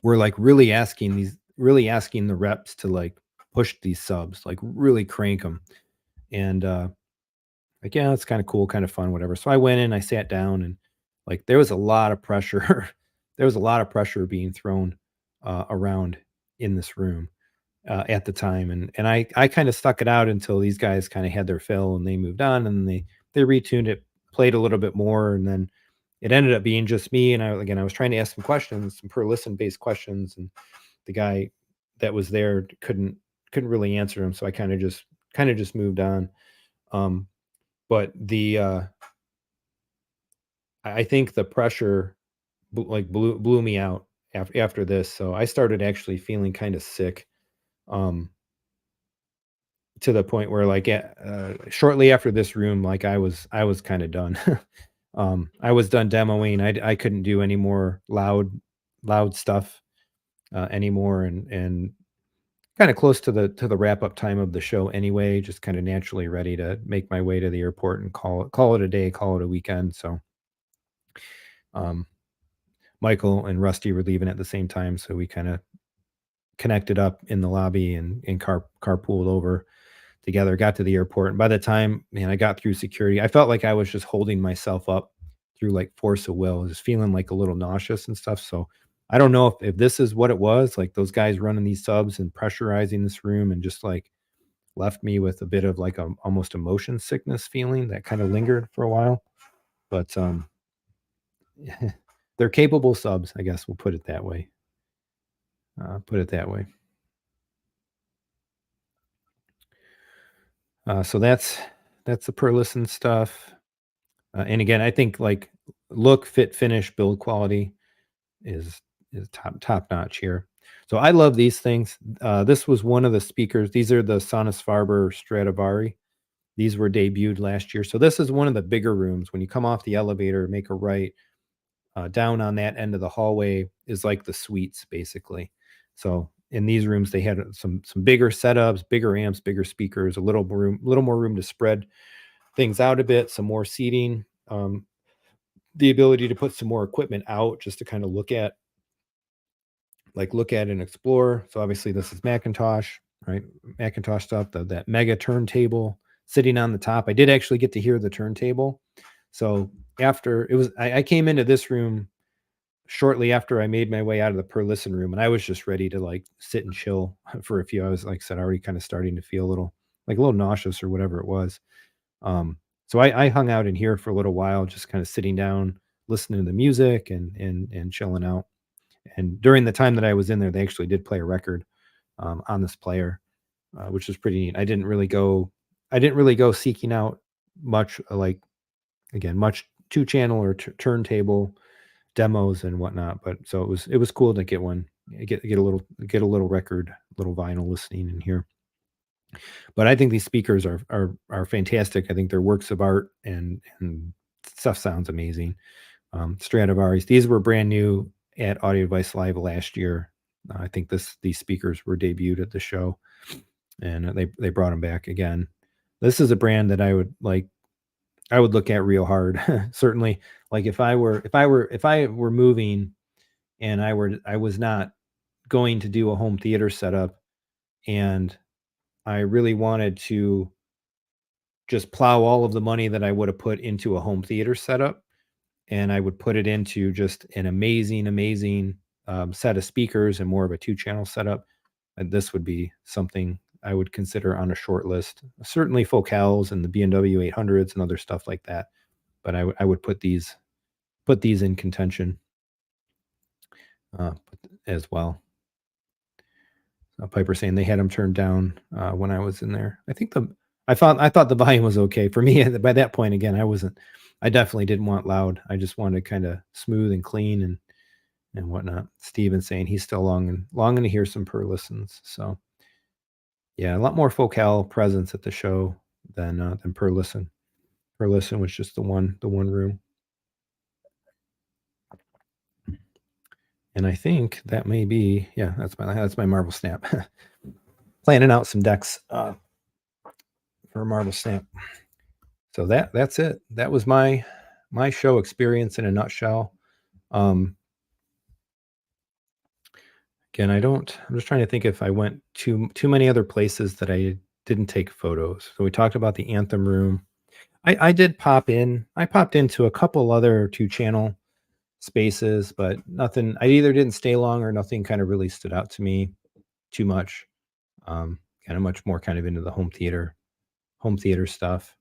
were like really asking the reps to like push these subs, like really crank them. And like, yeah, it's kind of cool, kind of fun, whatever. So I went in, I sat down, and like there was a lot of pressure. There was a lot of pressure being thrown around in this room at the time, and I kind of stuck it out until these guys kind of had their fill and they moved on, and they retuned it, played a little bit more, and then it ended up being just me. And I was trying to ask some questions, some per listen based questions, and the guy that was there couldn't really answer them, so I kind of just moved on. But I think the pressure blew me out after this. So I started actually feeling kind of sick, to the point where like shortly after this room, like I was kind of done. I was done demoing. I couldn't do any more loud stuff anymore, and kind of close to the wrap up time of the show anyway. Just kind of naturally ready to make my way to the airport and call it a day, call it a weekend. So, um, Michael and Rusty were leaving at the same time, so we kind of connected up in the lobby and carpooled over together. Got to the airport, and by the time I got through security, I felt like I was just holding myself up through like force of will, just feeling like a little nauseous and stuff. So I don't know if this is what it was, like those guys running these subs and pressurizing this room and just like left me with a bit of like a almost a motion sickness feeling that kind of lingered for a while. But they're capable subs, I guess we'll put it that way. So that's the Perlisten stuff. And again, I think like look, fit, finish, build quality is top notch here. So I love these things. This was one of the speakers. These are the Sonus Faber Stradivari. These were debuted last year. So this is one of the bigger rooms. When you come off the elevator, make a right, down on that end of the hallway is like the suites, basically. So in these rooms, they had some bigger setups, bigger amps, bigger speakers, a little more room to spread things out a bit, some more seating, the ability to put some more equipment out just to kind of look at and explore. So obviously this is Macintosh, right? Macintosh stuff, that mega turntable sitting on the top. I did actually get to hear the turntable. So after it was, I came into this room shortly after I made my way out of the Perlisten room, and I was just ready to like sit and chill for a few. I was, like I said, already kind of starting to feel a little nauseous or whatever it was. So I hung out in here for a little while, just kind of sitting down, listening to the music and chilling out. And during the time that I was in there, they actually did play a record on this player, which was pretty neat. I didn't really go seeking out much much 2-channel or turntable demos and whatnot. But so it was cool to get one, get a little record, little vinyl listening in here. But I think these speakers are fantastic. I think they're works of art, and stuff sounds amazing. Stradivari's, these were brand new at Audio Device Live last year. I think these speakers were debuted at the show, and they brought them back again. This is a brand that I would look at real hard. Certainly, like if I were moving and I was not going to do a home theater setup, and I really wanted to just plow all of the money that I would have put into a home theater setup, and I would put it into just an amazing set of speakers and more of a 2-channel setup. And this would be something I would consider on a short list. Certainly Focals and the B&W 800s and other stuff like that. But I would put these in contention as well. Piper saying they had them turned down when I was in there. I thought the volume was okay for me by that point. Again, I definitely didn't want loud. I just wanted kind of smooth and clean and whatnot. Steven saying he's still longing to hear some Perlistens. So yeah, a lot more Focal presence at the show than Perlisten. Perlisten was just the one room. And I think that may be, yeah, that's my Marvel Snap. Planning out some decks for Marvel Snap. So that's it. That was my show experience in a nutshell. Again, I'm just trying to think if I went too many other places that I didn't take photos. So we talked about the Anthem room. I did pop in. I popped into a couple other 2-channel spaces, but nothing. I either didn't stay long or nothing kind of really stood out to me too much. Kind of much more kind of into the home theater stuff.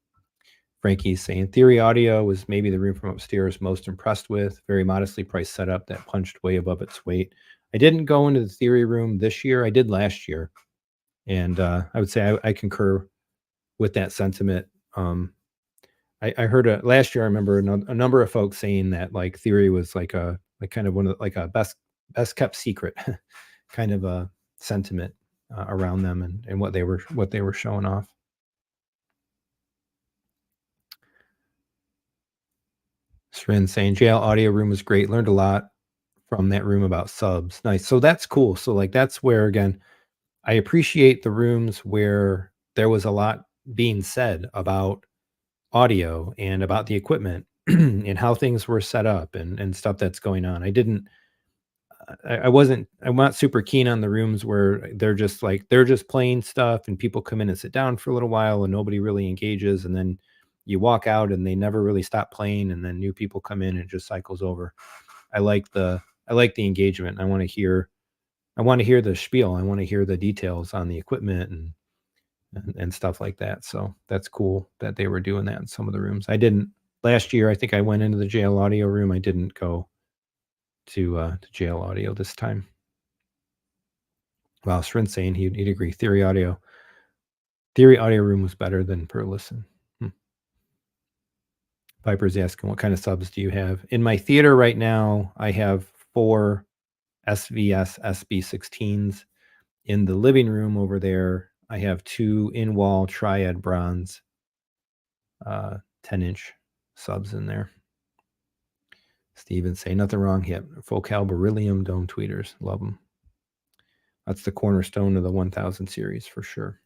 Frankie's saying Theory Audio was maybe the room from upstairs most impressed with. Very modestly priced setup that punched way above its weight. I didn't go into the Theory room this year. I did last year. And I would say I concur with that sentiment. I heard last year, I remember a number of folks saying that like Theory was like kind of one of a best kept secret kind of a sentiment around them and what they were showing off. Srin saying jail audio room was great. Learned a lot from that room about subs. Nice. So that's cool. So like that's where, again, I appreciate the rooms where there was a lot being said about audio and about the equipment and how things were set up and stuff that's going on. I'm not super keen on the rooms where they're just playing stuff and people come in and sit down for a little while and nobody really engages. And then you walk out and they never really stop playing. And then new people come in and it just cycles over. I like the engagement. I want to hear the spiel. I want to hear the details on the equipment and stuff like that. So that's cool that they were doing that in some of the rooms. I didn't last year. I think I went into the jail audio room. I didn't go to jail audio this time. Wow, Srin saying he'd agree. Theory audio room was better than Perlisten. Piper's asking what kind of subs do you have? In my theater right now, I have 4 SVS SB16s. In the living room over there, I have 2 in-wall triad bronze 10-inch subs in there. Steven say nothing wrong yet. Focal beryllium dome tweeters. Love them. That's the cornerstone of the 1000 series for sure.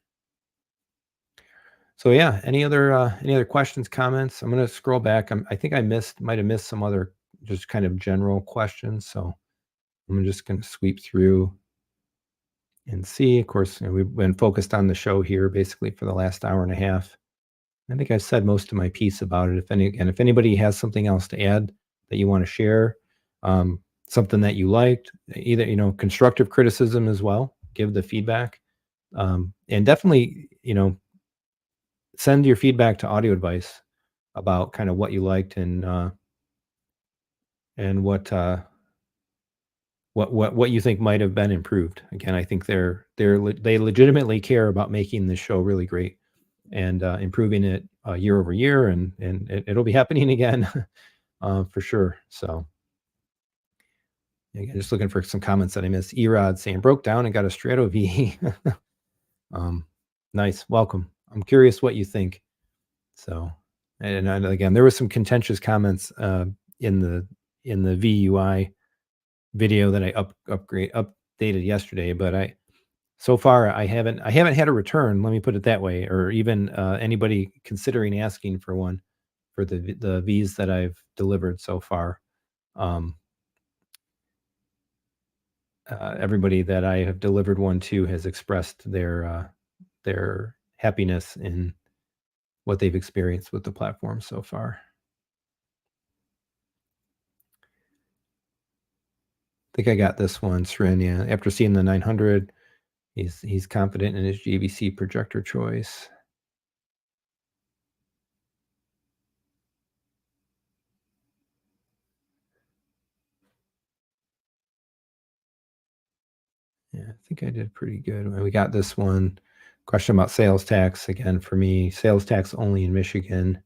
So yeah, any other questions, comments? I'm going to scroll back. I think I might have missed some other just kind of general questions. So I'm just going to sweep through and see. Of course, we've been focused on the show here basically for the last hour and a half. I think I've said most of my piece about it. If anybody has something else to add that you want to share, something that you liked, either, constructive criticism as well, give the feedback. And definitely, send your feedback to Audio Advice about kind of what you liked and what you think might have been improved. Again, I think they legitimately care about making this show really great and improving it year over year, and it'll be happening again for sure. So again, just looking for some comments that I missed. Erod saying broke down and got a Strato V. Nice, welcome. I'm curious what you think. So, and again, there was some contentious comments in the VUI video that I updated yesterday, but so far I haven't had a return. Let me put it that way, or even anybody considering asking for one for the V's that I've delivered so far. Everybody that I have delivered one to has expressed their happiness in what they've experienced with the platform so far. I think I got this one, Sren. Yeah, after seeing the 900, he's confident in his JVC projector choice. Yeah, I think I did pretty good. We got this one. Question about sales tax. Again, for me, sales tax only in Michigan.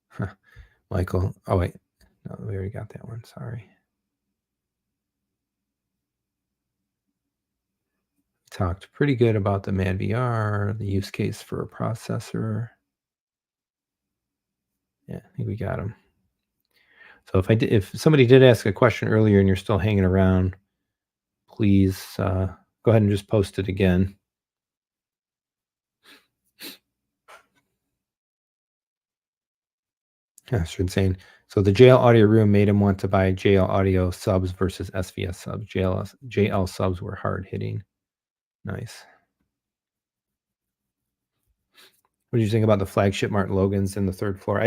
Huh. Michael. Oh, wait. No, we already got that one. Sorry. Talked pretty good about the MadVR, the use case for a processor. Yeah, I think we got them. So if somebody did ask a question earlier and you're still hanging around, please go ahead and just post it again. Yeah, should saying. So the JL audio room made him want to buy JL audio subs versus SVS subs. JL subs were hard hitting. Nice. What did you think about the flagship Martin Logans in the third floor? I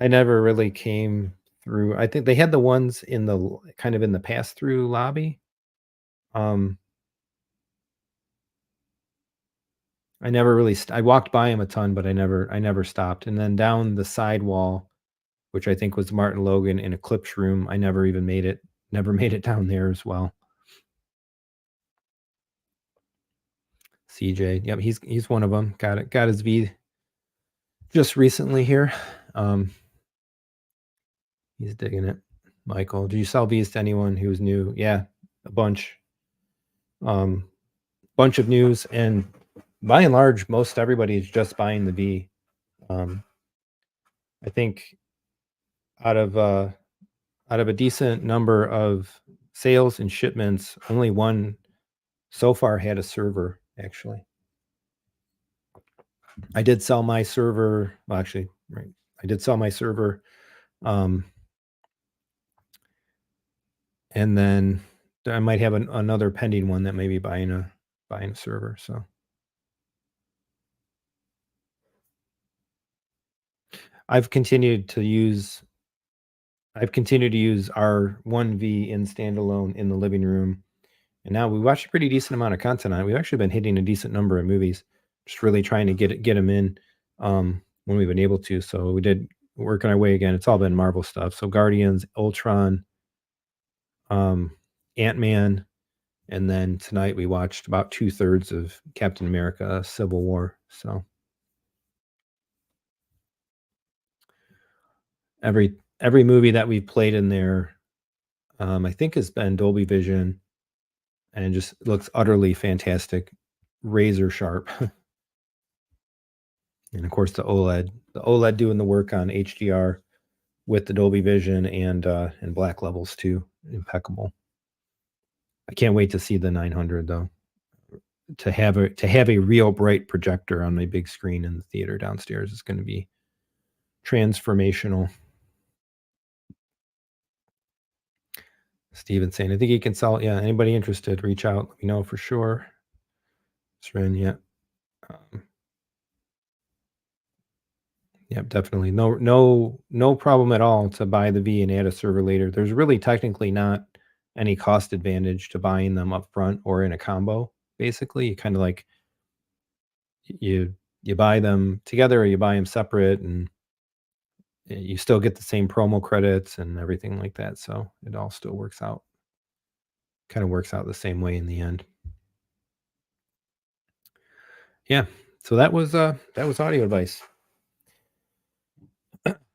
never really came through. I think they had the ones in the kind of in the pass-through lobby. I never really I walked by him a ton, but I never stopped. And then down the side wall, which I think was Martin Logan in Eclipse room, I never made it down there as well. CJ, yep, he's one of them. Got his V just recently here. He's digging it. Michael, did you sell V's to anyone who's new? Yeah, a bunch. Bunch of news, and by and large, most everybody is just buying the V. I think out of a decent number of sales and shipments, only one so far had a server, actually. I did sell my server. Well, actually, right. I did sell my server. And then I might have another pending one that may be buying a server. So I've continued to use our 1V in standalone in the living room. And now we watched a pretty decent amount of content on it. We've actually been hitting a decent number of movies, just really trying to get them in when we've been able to. So we did working our way again. It's all been Marvel stuff. So Guardians, Ultron, Ant-Man, and then tonight we watched about 2/3 of Captain America: Civil War. So every movie that we've played in there, I think has been Dolby Vision, and just looks utterly fantastic, razor sharp. And of course the OLED doing the work on HDR with the Dolby Vision and black levels too, impeccable. I can't wait to see the 900 though. To have a real bright projector on my big screen in the theater downstairs is going to be transformational. Steven saying, I think he can sell. Yeah, anybody interested, reach out. Let me know for sure. Sren, yeah. Yep, definitely. No problem at all to buy the V and add a server later. There's really technically not any cost advantage to buying them up front or in a combo. Basically, you kind of like you buy them together or you buy them separate, and you still get the same promo credits and everything like that. So it all still works out. Kind of works out the same way in the end. Yeah. So that was audio advice.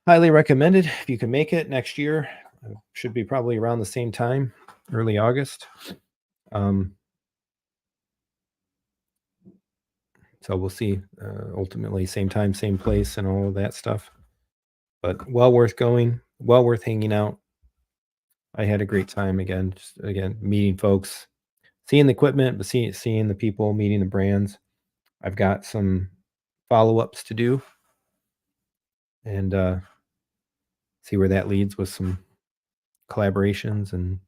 Highly recommended if you can make it next year. Should be probably around the same time, early August. So we'll see. Ultimately, same time, same place, and all of that stuff. But well worth going, well worth hanging out. I had a great time again. Just again meeting folks, seeing the equipment, but seeing the people, meeting the brands. I've got some follow-ups to do, and see where that leads with some collaborations and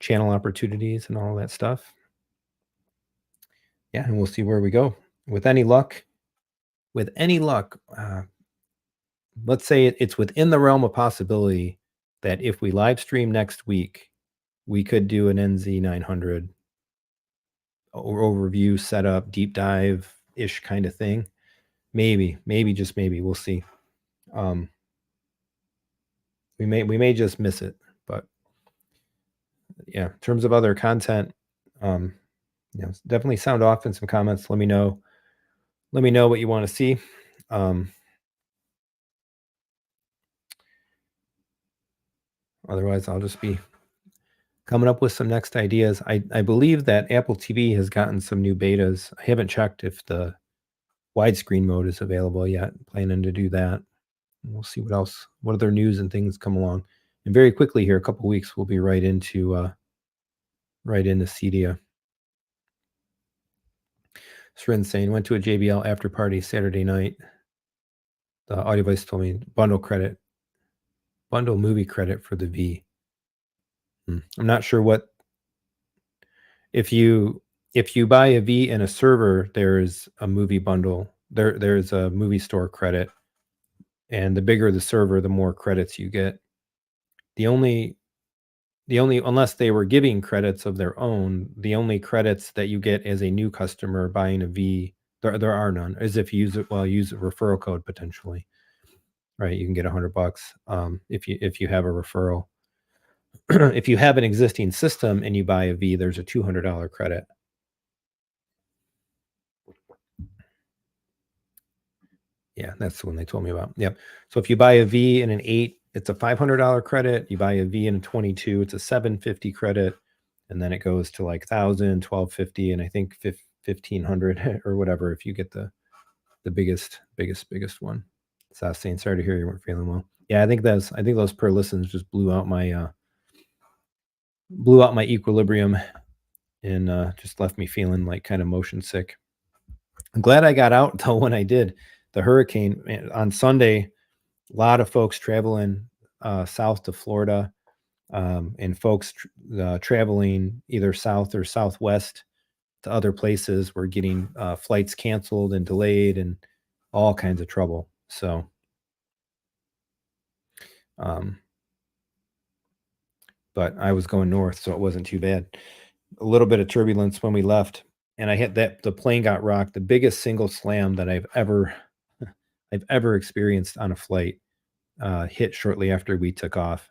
channel opportunities and all that stuff. Yeah, and we'll see where we go. With any luck, let's say it's within the realm of possibility that if we live stream next week, we could do an NZ900 overview, setup, deep dive ish kind of thing. Maybe, just maybe. We'll see. We may just miss it, but yeah, in terms of other content, definitely sound off in some comments. Let me know what you want to see. Otherwise, I'll just be coming up with some next ideas. I believe that Apple TV has gotten some new betas. I haven't checked if the widescreen mode is available yet. Planning to do that. We'll see what other news and things come along. And very quickly here, a couple weeks, we'll be right into Cedia. Srin saying, went to a JBL after party Saturday night. The audio device told me bundle movie credit for the V. I'm not sure what, if you buy a V and a server, there's a movie bundle. There's a movie store credit, and the bigger the server, the more credits you get. The only unless they were giving credits of their own, the only credits that you get as a new customer buying a V, there are none. As if you use a referral code potentially, right? You can get $100 if you have a referral. If you have an existing system and you buy a V, there's a $200 credit. Yeah, that's the one they told me about. Yep. So if you buy a V and an 8, it's a $500 credit. You buy a V and a 22, it's a $750 credit, and then it goes to like $1,000, $1,250, and I think $1,500 or whatever if you get the biggest one. So I was saying, sorry to hear you weren't feeling well. Yeah, I think those Perlistens just blew out my equilibrium and just left me feeling like kind of motion sick. I'm glad I got out though when I did. The hurricane on Sunday, a lot of folks traveling south to Florida, and folks traveling either south or southwest to other places were getting flights canceled and delayed and all kinds of trouble. So, but I was going north, so it wasn't too bad. A little bit of turbulence when we left, and I hit the plane got rocked. The biggest single slam that I've ever experienced on a flight hit shortly after we took off.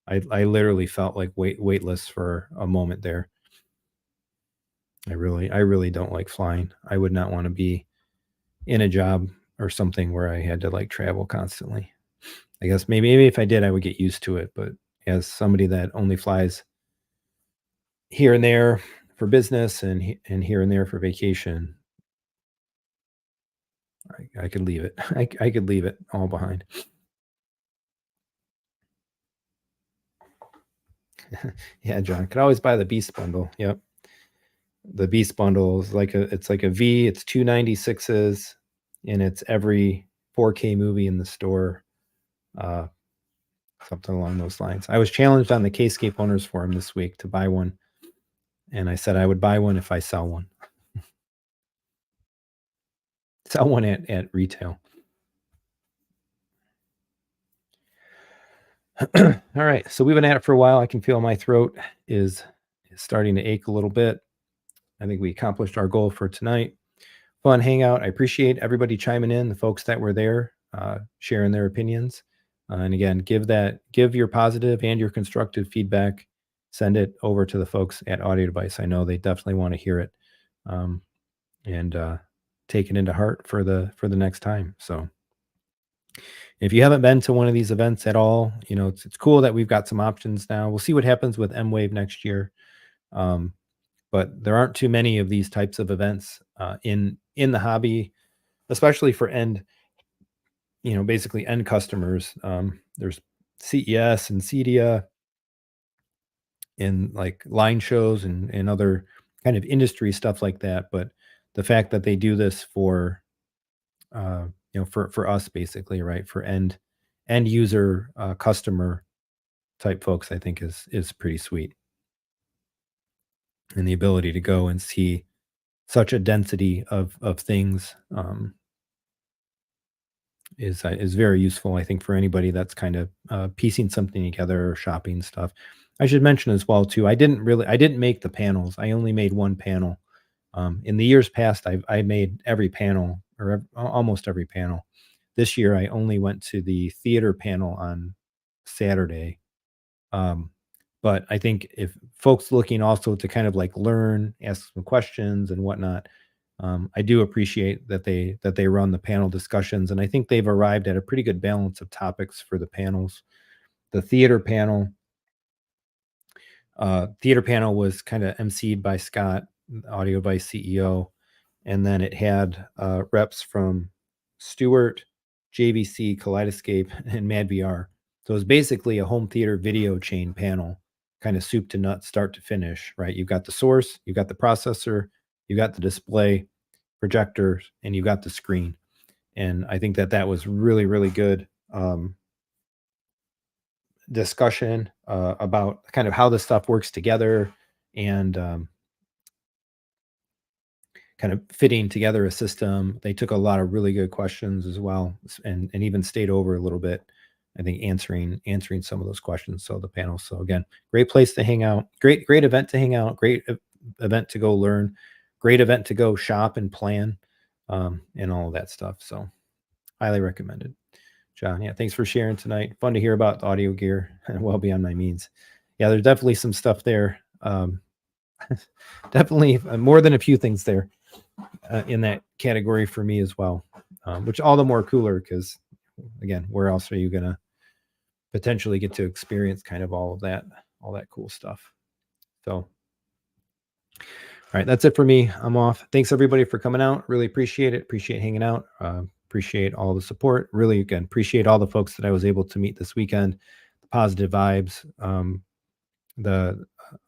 I literally felt like weightless for a moment there. I really don't like flying. I would not want to be in a job or something where I had to like travel constantly. I guess maybe if I did, I would get used to it. But as somebody that only flies here and there for business and here and there for vacation, I could leave it. I could leave it all behind. Yeah, John, could always buy the Beast bundle. Yep. The Beast bundle is it's like a V, it's 296s, and it's every 4K movie in the store. Something along those lines. I was challenged on the K-Scape owners forum this week to buy one, and I said I would buy one if I sell one. Sell one at retail. All right, so we've been at it for a while. I can feel my throat is starting to ache a little bit. I think we accomplished our goal for tonight. Fun hangout. I appreciate everybody chiming in, the folks that were there, sharing their opinions. And again, give your positive and your constructive feedback. Send it over to the folks at Audio Device. I know they definitely want to hear it, and take it into heart for the next time. So if you haven't been to one of these events at all, it's cool that we've got some options now. We'll see what happens with M-Wave next year. But there aren't too many of these types of events in the hobby, especially for basically end customers. There's CES and CEDIA and like line shows and other kind of industry stuff like that. But the fact that they do this for for us basically, right, for end user customer type folks, I think is pretty sweet. And the ability to go and see such a density of things is very useful, I think, for anybody that's kind of piecing something together or shopping stuff. I should mention as well too, I didn't make the panels. I only made one panel. In the years past, I made every panel or almost every panel. This year, I only went to the theater panel on Saturday. But I think if folks looking also to kind of like learn, ask some questions and whatnot, I do appreciate that they run the panel discussions, and I think they've arrived at a pretty good balance of topics for the panels. The theater panel was kind of emceed by Scott, Audio Device CEO, and then it had reps from Stewart, JVC, Kaleidoscape, and MadVR. So it was basically a home theater video chain panel, kind of soup to nuts, start to finish, right? You've got the source, you've got the processor, you got the display, projector, and you got the screen. And I think that was really, really good discussion about kind of how this stuff works together and kind of fitting together a system. They took a lot of really good questions as well, and even stayed over a little bit, I think, answering some of those questions. So the panel. So again, great place to hang out. Great event to hang out. Great event to go learn. Great event to go shop and plan, and all of that stuff. So highly recommended. John, yeah, thanks for sharing tonight. Fun to hear about the audio gear and well beyond my means. Yeah, there's definitely some stuff there. Definitely more than a few things there in that category for me as well, which all the more cooler because, again, where else are you going to potentially get to experience kind of all that cool stuff? So, all right, that's it for me. I'm off. Thanks everybody for coming out. Really appreciate it. Appreciate hanging out. Appreciate all the support. Really, again, appreciate all the folks that I was able to meet this weekend. The positive vibes.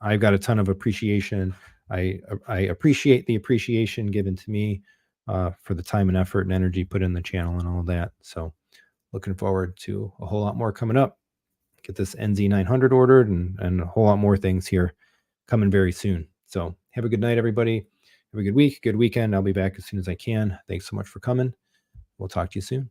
I've got a ton of appreciation. I appreciate the appreciation given to me for the time and effort and energy put in the channel and all of that. So looking forward to a whole lot more coming up. Get this NZ900 ordered and a whole lot more things here coming very soon. So have a good night, everybody. Have a good week, good weekend. I'll be back as soon as I can. Thanks so much for coming. We'll talk to you soon.